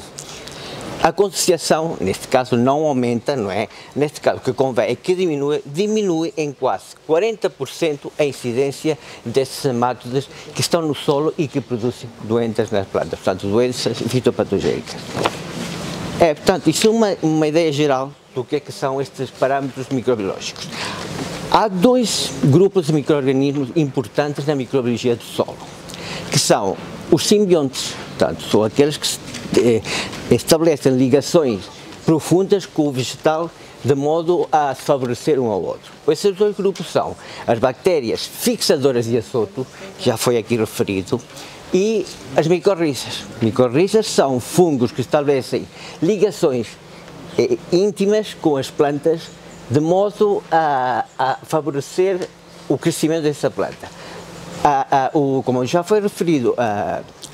a consociação, neste caso, não aumenta, não é? Neste caso, o que convém é que diminui em quase 40% a incidência desses nemátodes que estão no solo e que produzem doenças nas plantas, portanto, doenças fitopatogénicas. Portanto, isso é uma ideia geral do que são estes parâmetros microbiológicos. Há dois grupos de micro-organismos importantes na microbiologia do solo, que são os simbiontes, portanto, são aqueles que estabelecem ligações profundas com o vegetal de modo a se favorecer um ao outro. Esses dois grupos são as bactérias fixadoras de azoto, que já foi aqui referido, e as micorrizas. Micorrizas são fungos que estabelecem ligações íntimas com as plantas de modo a favorecer o crescimento dessa planta. Como já foi referido,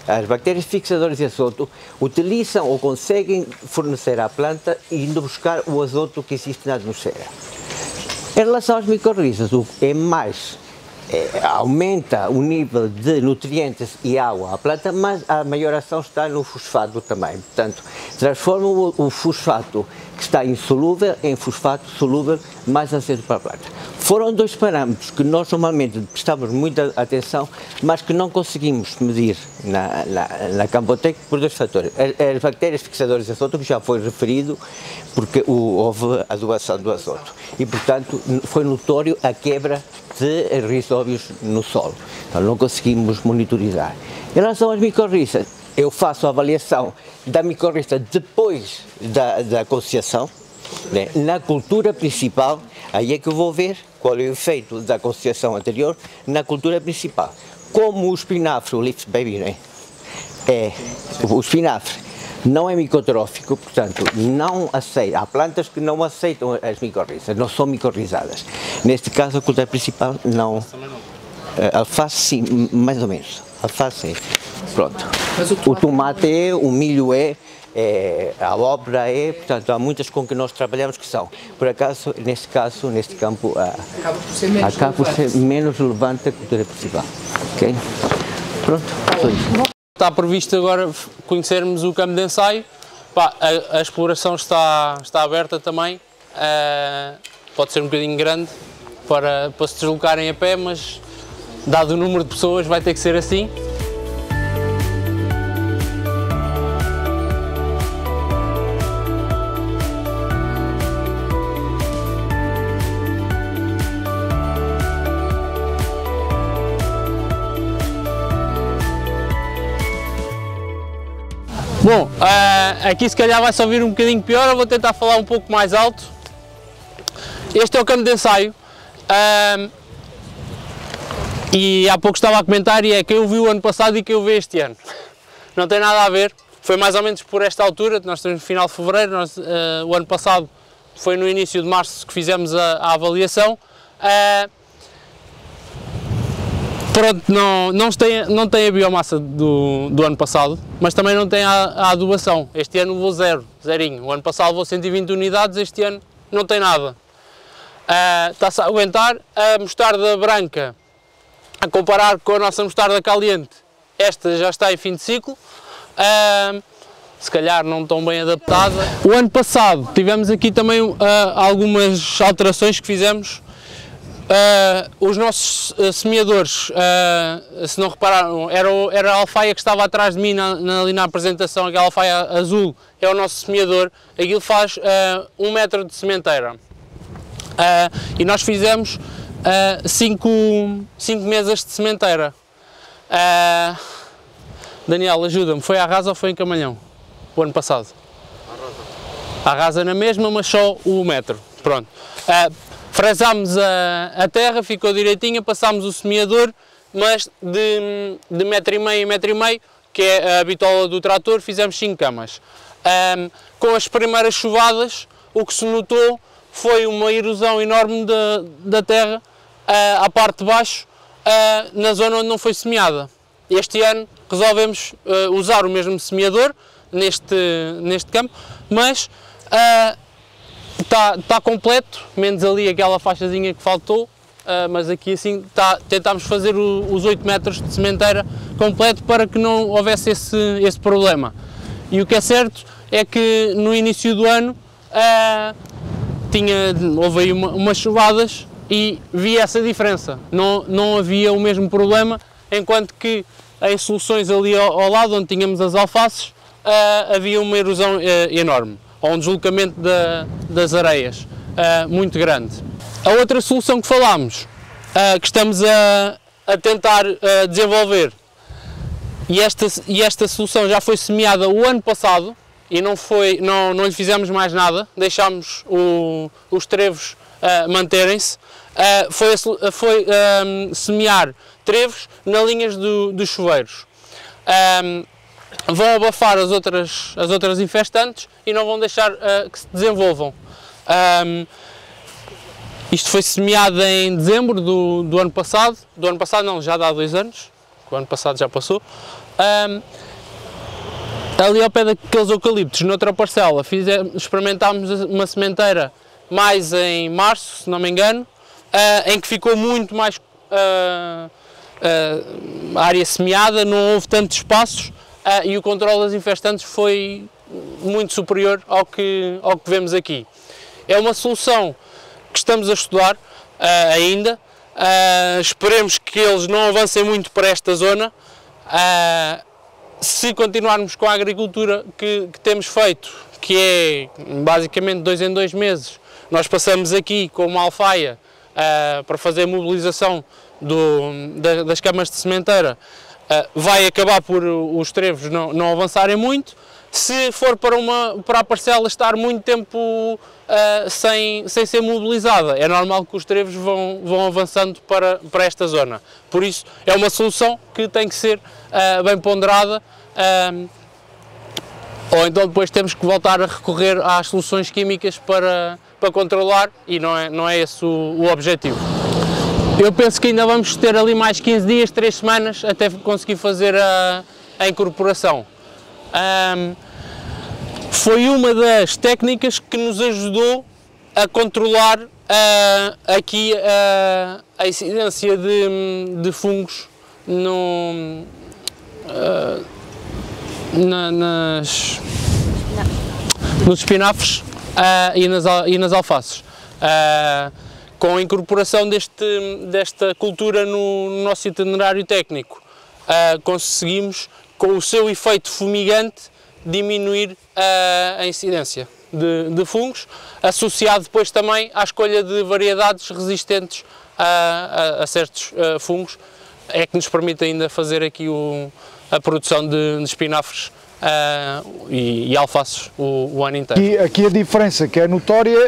as bactérias fixadoras de azoto utilizam ou conseguem fornecer à planta indo buscar o azoto que existe na atmosfera. Em relação às micorrizas, o que é mais aumenta o nível de nutrientes e água à planta, mas a maior ação está no fosfato também. Portanto, transforma o fosfato que está insolúvel em fosfato solúvel mais aceso para a planta. Foram dois parâmetros que nós normalmente prestamos muita atenção, mas que não conseguimos medir na Campotec por dois fatores. As bactérias fixadoras de azoto, que já foi referido, porque houve adubação do azoto. E, portanto, foi notório a quebra de rizóbios no solo. Então, não conseguimos monitorizar. Em relação às micorrizas, eu faço a avaliação da micorriza depois da conciliação, né? Na cultura principal, aí é que eu vou ver qual é o efeito da conciliação anterior na cultura principal. Como o espinafre, o leaf baby, né? O espinafre não é micotrófico, portanto, não aceita. Há plantas que não aceitam as micorrizas, não são micorrizadas. Neste caso, a cultura principal não. Alface, sim, mais ou menos. Alface, pronto. O tomate é, o milho é, a abóbora é, portanto, há muitas com que nós trabalhamos que são. Por acaso, neste campo, acaba por ser menos relevante a cultura principal. Ok? Pronto, foi isso. Está previsto agora conhecermos o campo de ensaio. A exploração está aberta também. Pode ser um bocadinho grande para se deslocarem a pé, mas dado o número de pessoas vai ter que ser assim. Bom, aqui se calhar vai-se ouvir um bocadinho pior, eu vou tentar falar um pouco mais alto. Este é o campo de ensaio. E há pouco estava a comentar, e é quem eu vi o ano passado e quem eu vi este ano. Não tem nada a ver, foi mais ou menos por esta altura, nós estamos no final de fevereiro, o ano passado foi no início de março que fizemos a avaliação. Pronto, não tem a biomassa do ano passado, mas também não tem a adubação. Este ano vou zerinho. O ano passado vou 120 unidades, este ano não tem nada. Está-se a aguentar. A mostarda branca, a comparar com a nossa mostarda caliente, esta já está em fim de ciclo, se calhar não tão bem adaptada. O ano passado tivemos aqui também algumas alterações que fizemos. Os nossos semeadores, se não repararam, era a alfaia que estava atrás de mim ali na apresentação, aquela alfaia azul é o nosso semeador. Aquilo faz 1 metro de sementeira. E nós fizemos 5 mesas de sementeira. Daniel, ajuda-me, foi à rasa ou foi em Camalhão? O ano passado? À rasa na mesma, mas só o metro. Pronto. Fresámos a terra, ficou direitinha, passámos o semeador, mas de metro e meio, que é a bitola do trator, fizemos 5 camas. Com as primeiras chuvadas, o que se notou foi uma erosão enorme da terra à parte de baixo, na zona onde não foi semeada. Este ano resolvemos usar o mesmo semeador neste campo, mas está completo, menos ali aquela faixazinha que faltou, mas aqui assim tentámos fazer os 8 metros de sementeira completo para que não houvesse esse problema. E o que é certo é que no início do ano houve aí umas chuvadas e vi essa diferença, não havia o mesmo problema, enquanto que em soluções ali ao lado, onde tínhamos as alfaces, havia uma erosão enorme, ou um deslocamento das areias muito grande. A outra solução que falámos, que estamos a tentar desenvolver, E esta solução já foi semeada o ano passado e não lhe fizemos mais nada, deixámos os trevos manterem-se. Foi semear trevos nas linhas dos chuveiros. Vão abafar as outras infestantes e não vão deixar que se desenvolvam. Isto foi semeado em dezembro do ano passado. Do ano passado não, já há 2 anos. O ano passado já passou. Ali ao pé daqueles eucaliptos, noutra parcela, experimentámos uma sementeira mais em março, se não me engano, em que ficou muito mais área semeada, não houve tantos espaços e o controle das infestantes foi muito superior ao que vemos aqui. É uma solução que estamos a estudar ainda, esperemos que eles não avancem muito para esta zona. Se continuarmos com a agricultura que temos feito, que é basicamente 2 em 2 meses, nós passamos aqui com uma alfaia para fazer a mobilização das camas de sementeira, vai acabar por os trevos não avançarem muito. Se for para a parcela estar muito tempo sem ser mobilizada, é normal que os trevos vão avançando para esta zona. Por isso, é uma solução que tem que ser bem ponderada, ou então depois temos que voltar a recorrer às soluções químicas para controlar, e não é esse o objetivo. Eu penso que ainda vamos ter ali mais 15 dias, 3 semanas, até conseguir fazer a incorporação. Foi uma das técnicas que nos ajudou a controlar aqui a incidência de fungos nos espinafres e nas alfaces. Com a incorporação desta cultura no nosso itinerário técnico, conseguimos, com o seu efeito fumigante, diminuir a incidência de fungos, associado depois também à escolha de variedades resistentes a certos fungos, é que nos permite ainda fazer aqui a produção de espinafres e alfaces o ano inteiro. E aqui a diferença que é notória,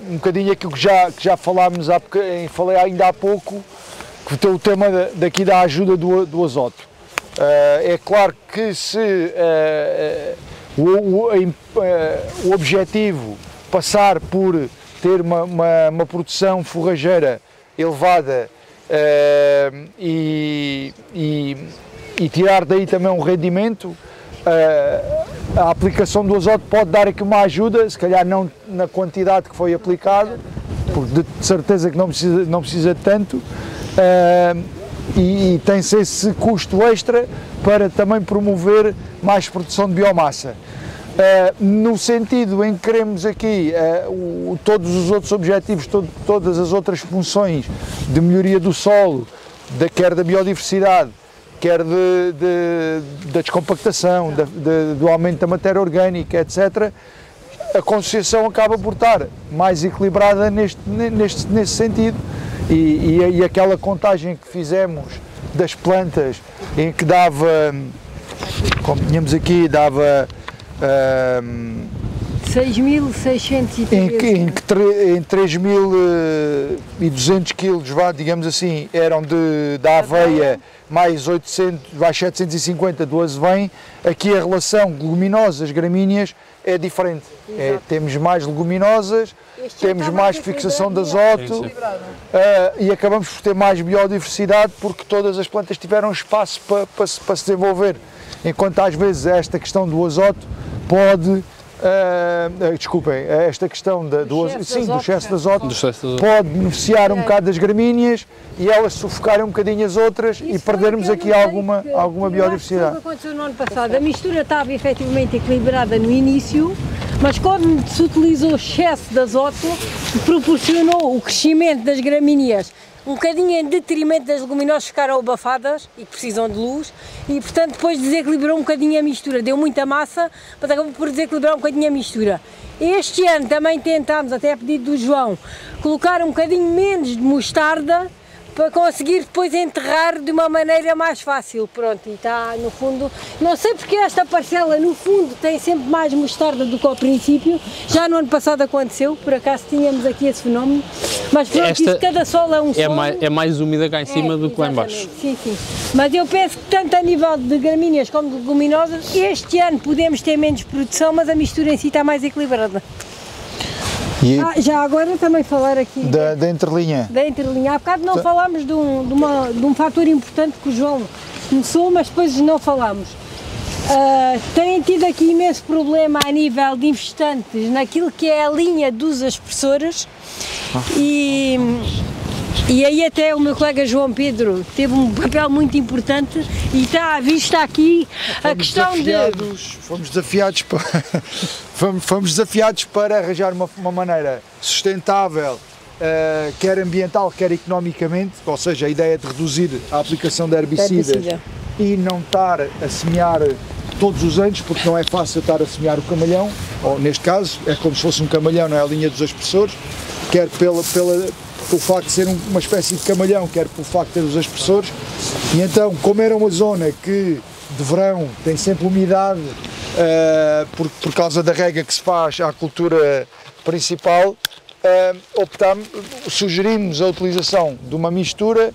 um bocadinho aquilo que já falámos, falei ainda há pouco, que tem o tema daqui da ajuda do azoto. É claro que se o objetivo passar por ter uma produção forrageira elevada e tirar daí também um rendimento, a aplicação do azoto pode dar aqui uma ajuda, se calhar não na quantidade que foi aplicado, porque de certeza que não precisa de tanto, e tem-se esse custo extra para também promover mais produção de biomassa. No sentido em que queremos aqui todos os outros objetivos, todas as outras funções de melhoria do solo, quer da biodiversidade, quer da descompactação, do aumento da matéria orgânica, etc., a consociação acaba por estar mais equilibrada nesse sentido. E aquela contagem que fizemos das plantas, em que dava, como tínhamos aqui, dava 6.613. em 3.200 quilos, digamos assim, eram da aveia, mais 750 do azevém. Aqui a relação leguminosas, gramíneas, é diferente. Temos mais leguminosas, temos mais fixação de azoto, e acabamos por ter mais biodiversidade, porque todas as plantas tiveram espaço para se desenvolver. Enquanto às vezes esta questão do azoto pode, esta questão do excesso de azoto pode beneficiar um bocado das gramíneas e elas sufocarem um bocadinho as outras e perdermos aqui alguma biodiversidade. Foi o que aconteceu no ano passado. A mistura estava efetivamente equilibrada no início, mas quando se utilizou excesso de azoto, proporcionou o crescimento das gramíneas um bocadinho em detrimento das leguminosas, ficaram abafadas e precisam de luz, e portanto depois desequilibrou um bocadinho a mistura, deu muita massa, mas acabou por desequilibrar um bocadinho a mistura. Este ano também tentámos, até a pedido do João, colocar um bocadinho menos de mostarda para conseguir depois enterrar de uma maneira mais fácil. Pronto, e está no fundo, não sei porque esta parcela no fundo tem sempre mais mostarda do que ao princípio, já no ano passado aconteceu, por acaso tínhamos aqui esse fenómeno, mas pronto, isso, cada solo é um solo. É mais úmida cá em cima do que lá em baixo. Sim, sim, mas eu penso que tanto a nível de gramíneas como de leguminosas, este ano podemos ter menos produção, mas a mistura em si está mais equilibrada. Já agora também falar aqui da entrelinha. Da entrelinha. Há bocado não falámos de um fator importante que o João começou, mas depois não falámos. Têm tido aqui imenso problema a nível de investantes naquilo que é a linha dos aspersores e aí até o meu colega João Pedro teve um papel muito importante e está à vista aqui a questão de... Fomos desafiados para arranjar uma maneira sustentável, quer ambiental, quer economicamente, ou seja, a ideia de reduzir a aplicação de herbicidas e não estar a semear todos os anos, porque não é fácil estar a semear o camalhão, ou neste caso é como se fosse um camalhão, não é a linha dos aspersores, quer pelo facto de ser uma espécie de camalhão, quer pelo facto de ter os aspersores, e então, como era uma zona que de verão tem sempre umidade, por causa da rega que se faz à cultura principal, sugerimos a utilização de uma mistura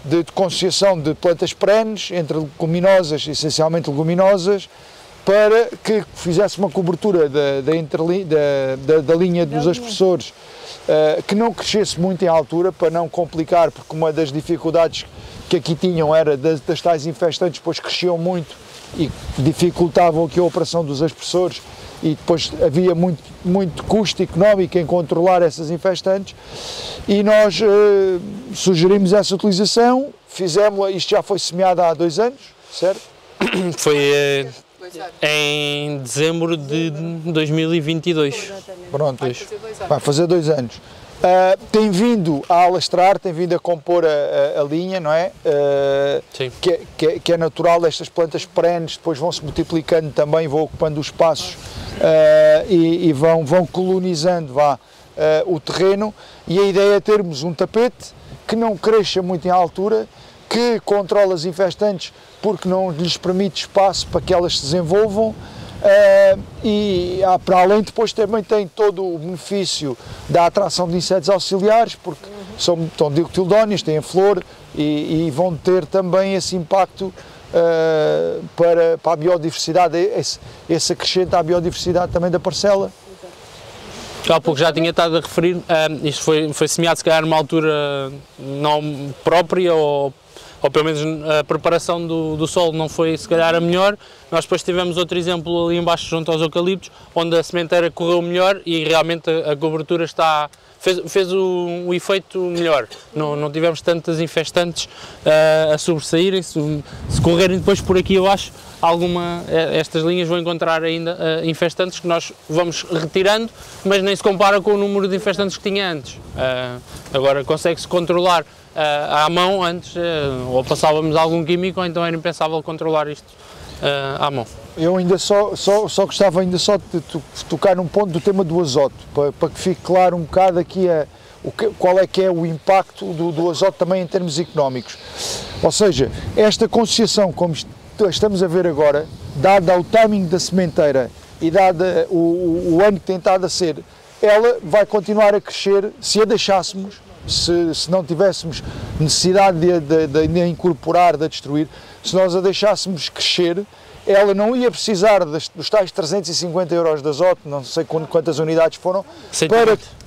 de concessão de plantas perenes, entre leguminosas, essencialmente leguminosas, para que fizesse uma cobertura da linha dos aspersores, que não crescesse muito em altura, para não complicar, porque uma das dificuldades que aqui tinham era das tais infestantes, depois cresciam muito e dificultavam aqui a operação dos aspersores, e depois havia muito custo económico em controlar essas infestantes, e nós sugerimos essa utilização, fizemos-la, isto já foi semeado há 2 anos, certo? Foi em dezembro de 2022. Pronto, vai fazer 2 anos. Tem vindo a alastrar, tem vindo a compor a linha, não é? Que é natural, estas plantas perenes depois vão se multiplicando também, vão ocupando os espaços e vão colonizando o terreno, e a ideia é termos um tapete que não cresça muito em altura, que controla as infestantes porque não lhes permite espaço para que elas se desenvolvam, e para além depois também tem todo o benefício da atração de insetos auxiliares, porque são dicotiledóneos, têm flor e vão ter também esse impacto para a biodiversidade, esse acrescente à biodiversidade também da parcela. Há pouco já tinha estado a referir, isto foi semeado se calhar numa altura não própria, ou pelo menos a preparação do solo não foi se calhar a melhor. Nós depois tivemos outro exemplo ali embaixo junto aos eucaliptos, onde a sementeira correu melhor e realmente a cobertura fez o efeito melhor. Não tivemos tantas infestantes a sobressaírem. Se correrem depois por aqui abaixo, estas linhas vão encontrar ainda infestantes que nós vamos retirando, mas nem se compara com o número de infestantes que tinha antes. Agora consegue-se controlar à mão. Antes ou passávamos algum químico, ou então era impensável controlar isto à mão. Eu ainda só gostava ainda só de tocar num ponto do tema do azoto, para que fique claro um bocado aqui qual é que é o impacto do azoto também em termos económicos. Ou seja, esta concessiação, como estamos a ver agora, dada o timing da sementeira e dada o ano que tem estado a ser, ela vai continuar a crescer se a deixássemos, se não tivéssemos necessidade de incorporar, de destruir, se nós a deixássemos crescer, ela não ia precisar dos tais 350 euros de azoto, não sei quantas unidades foram,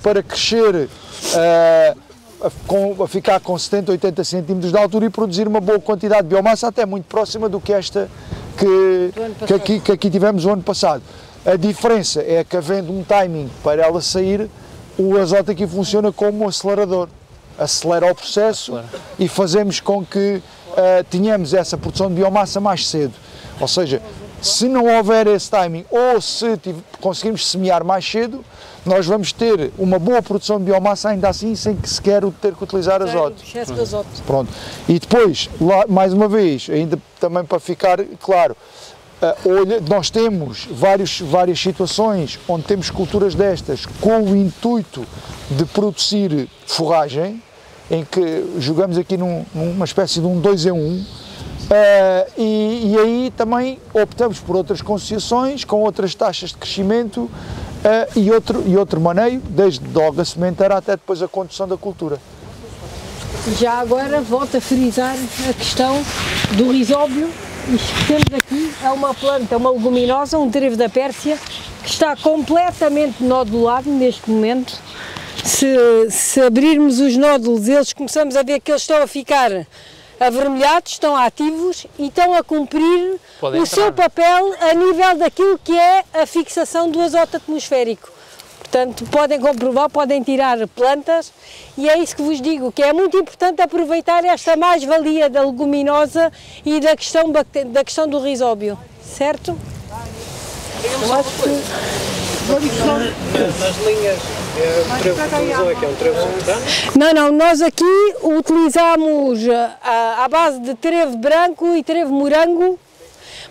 para crescer, a ficar com 70, 80 centímetros de altura e produzir uma boa quantidade de biomassa, até muito próxima do que esta que aqui tivemos o ano passado. A diferença é que, havendo um timing para ela sair, o azoto aqui funciona como um acelerador. Acelera o processo e fazemos com que tenhamos essa produção de biomassa mais cedo. Ou seja, se não houver esse timing, ou se conseguirmos semear mais cedo, nós vamos ter uma boa produção de biomassa ainda assim, sem que sequer ter que utilizar azoto. Pronto. E depois, mais uma vez, ainda também para ficar claro, nós temos várias situações onde temos culturas destas com o intuito de produzir forragem, em que jogamos aqui numa espécie de um 2 em 1, e aí também optamos por outras concessões, com outras taxas de crescimento e outro maneio, desde logo a sementeira até depois a condução da cultura. Já agora volto a frisar a questão do risóbio. Isto que temos aqui é uma planta, uma leguminosa, um trevo da Pérsia, que está completamente nodulado neste momento. Se abrirmos os nódulos, eles começamos a ver que eles estão a ficar avermelhados, estão ativos e estão a cumprir o seu papel a nível daquilo que é a fixação do azoto atmosférico. Portanto, podem comprovar, podem tirar plantas e é isso que vos digo, que é muito importante aproveitar esta mais-valia da leguminosa e da questão do risóbio, certo? Eu acho que... Nas linhas, o trevo que utilizou aqui é um trevo subterrâneo? Não, nós aqui utilizamos a base de trevo branco e trevo morango,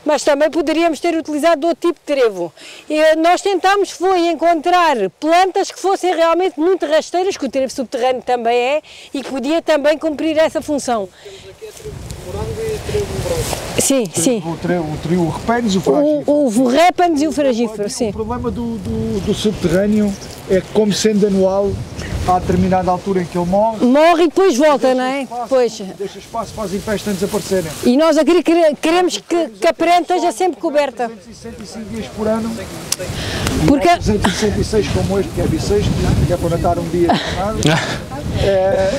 mas também poderíamos ter utilizado outro tipo de trevo. E nós tentámos encontrar plantas que fossem realmente muito rasteiras, que o trevo subterrâneo também é, e que podia também cumprir essa função. Temos aqui a trevo morango e trevo branco. Sim. O repénis e o fragífero. O repénis e o fragífero, sim. O problema do subterrâneo é que, como sendo anual, há determinada altura em que ele morre. Morre e depois volta, não é? Deixa espaço para as infestas desaparecerem. E nós aqui queremos que a perene esteja sempre coberta. 365 dias por ano. Porque... 366 como este, que é bissexto, que é para não estar um dia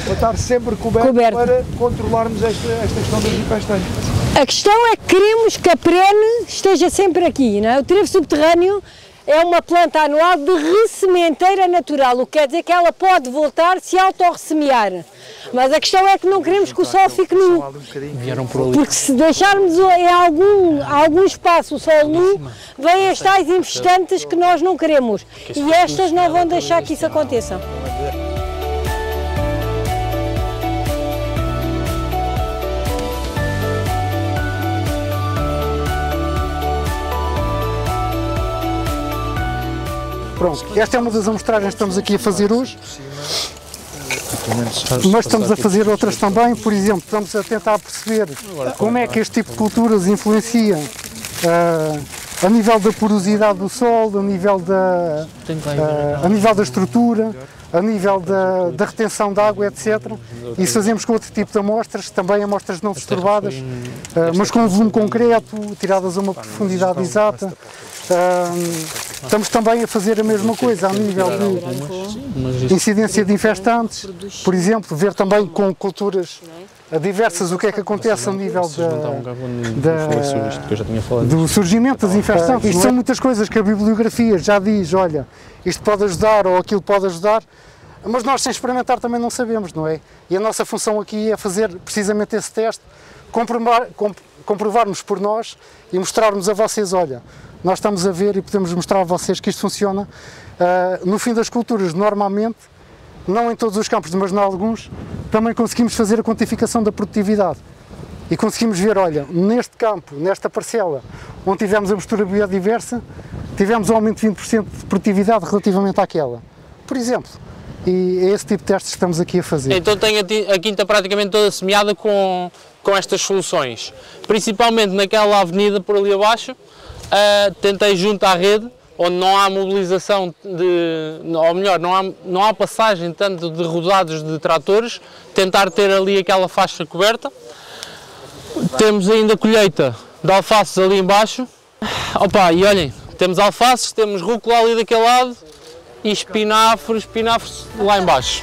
para estar sempre coberto para controlarmos esta questão das infestações. A questão é que queremos que a perene esteja sempre aqui, não é? O trevo subterrâneo é uma planta anual de ressementeira natural, o que quer dizer que ela pode voltar se autorressemear. Mas a questão é que não queremos que o sol fique nu, porque se deixarmos em algum espaço o sol nu, vêm as tais infestantes que nós não queremos e estas não vão deixar que isso aconteça. Pronto, esta é uma das amostragens que estamos aqui a fazer hoje, mas estamos a fazer outras também. Por exemplo, estamos a tentar perceber como é que este tipo de culturas influenciam a nível da porosidade do solo, a nível da estrutura, a nível da retenção de água, etc. Isso fazemos com outro tipo de amostras, também amostras não disturbadas, mas com um volume concreto, tiradas a uma profundidade exata. Estamos também a fazer a mesma coisa a nível de incidência de infestantes, por exemplo, ver também com culturas diversas o que é que acontece a nível do surgimento das infestantes. Isto são muitas coisas que a bibliografia já diz, olha, isto pode ajudar ou aquilo pode ajudar, mas nós sem experimentar também não sabemos, não é? E a nossa função aqui é fazer precisamente esse teste, comprovarmos por nós e mostrarmos a vocês, olha, nós estamos a ver e podemos mostrar a vocês que isto funciona. No fim das culturas, normalmente, não em todos os campos, mas em alguns, também conseguimos fazer a quantificação da produtividade. E conseguimos ver, olha, neste campo, nesta parcela, onde tivemos a mistura biodiversa, tivemos um aumento de 20% de produtividade relativamente àquela. Por exemplo. E é esse tipo de testes que estamos aqui a fazer. Então tenho a quinta praticamente toda semeada com estas soluções. Principalmente naquela avenida por ali abaixo, tentei junto à rede, onde não há mobilização ou melhor, não há passagem tanto de rodados de tratores, tentar ter ali aquela faixa coberta. Temos ainda colheita de alfaces ali embaixo. Opa, e olhem, temos alfaces, temos rúcula ali daquele lado e espinafres lá embaixo.